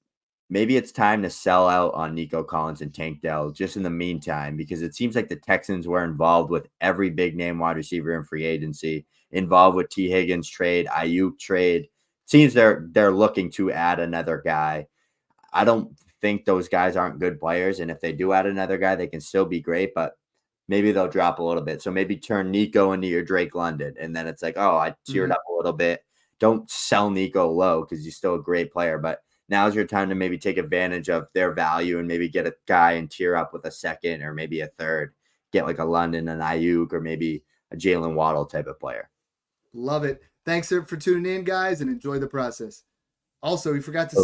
maybe it's time to sell out on Nico Collins and Tank Dell just in the meantime, because it seems like the Texans were involved with every big name wide receiver in free agency, involved with T. Higgins trade, Ayuk trade. Seems they're looking to add another guy. I don't think those guys aren't good players, and if they do add another guy, they can still be great, but maybe they'll drop a little bit. So maybe turn Nico into your Drake London, and then it's like, oh, I teared up a little bit. Don't sell Nico low because he's still a great player, but now's your time to maybe take advantage of their value and maybe get a guy and tear up with a second or maybe a third. Get like a London, an Ayuk, or maybe a Jalen Waddle type of player. Love it. Thanks for tuning in, guys, and enjoy the process. Also, we forgot to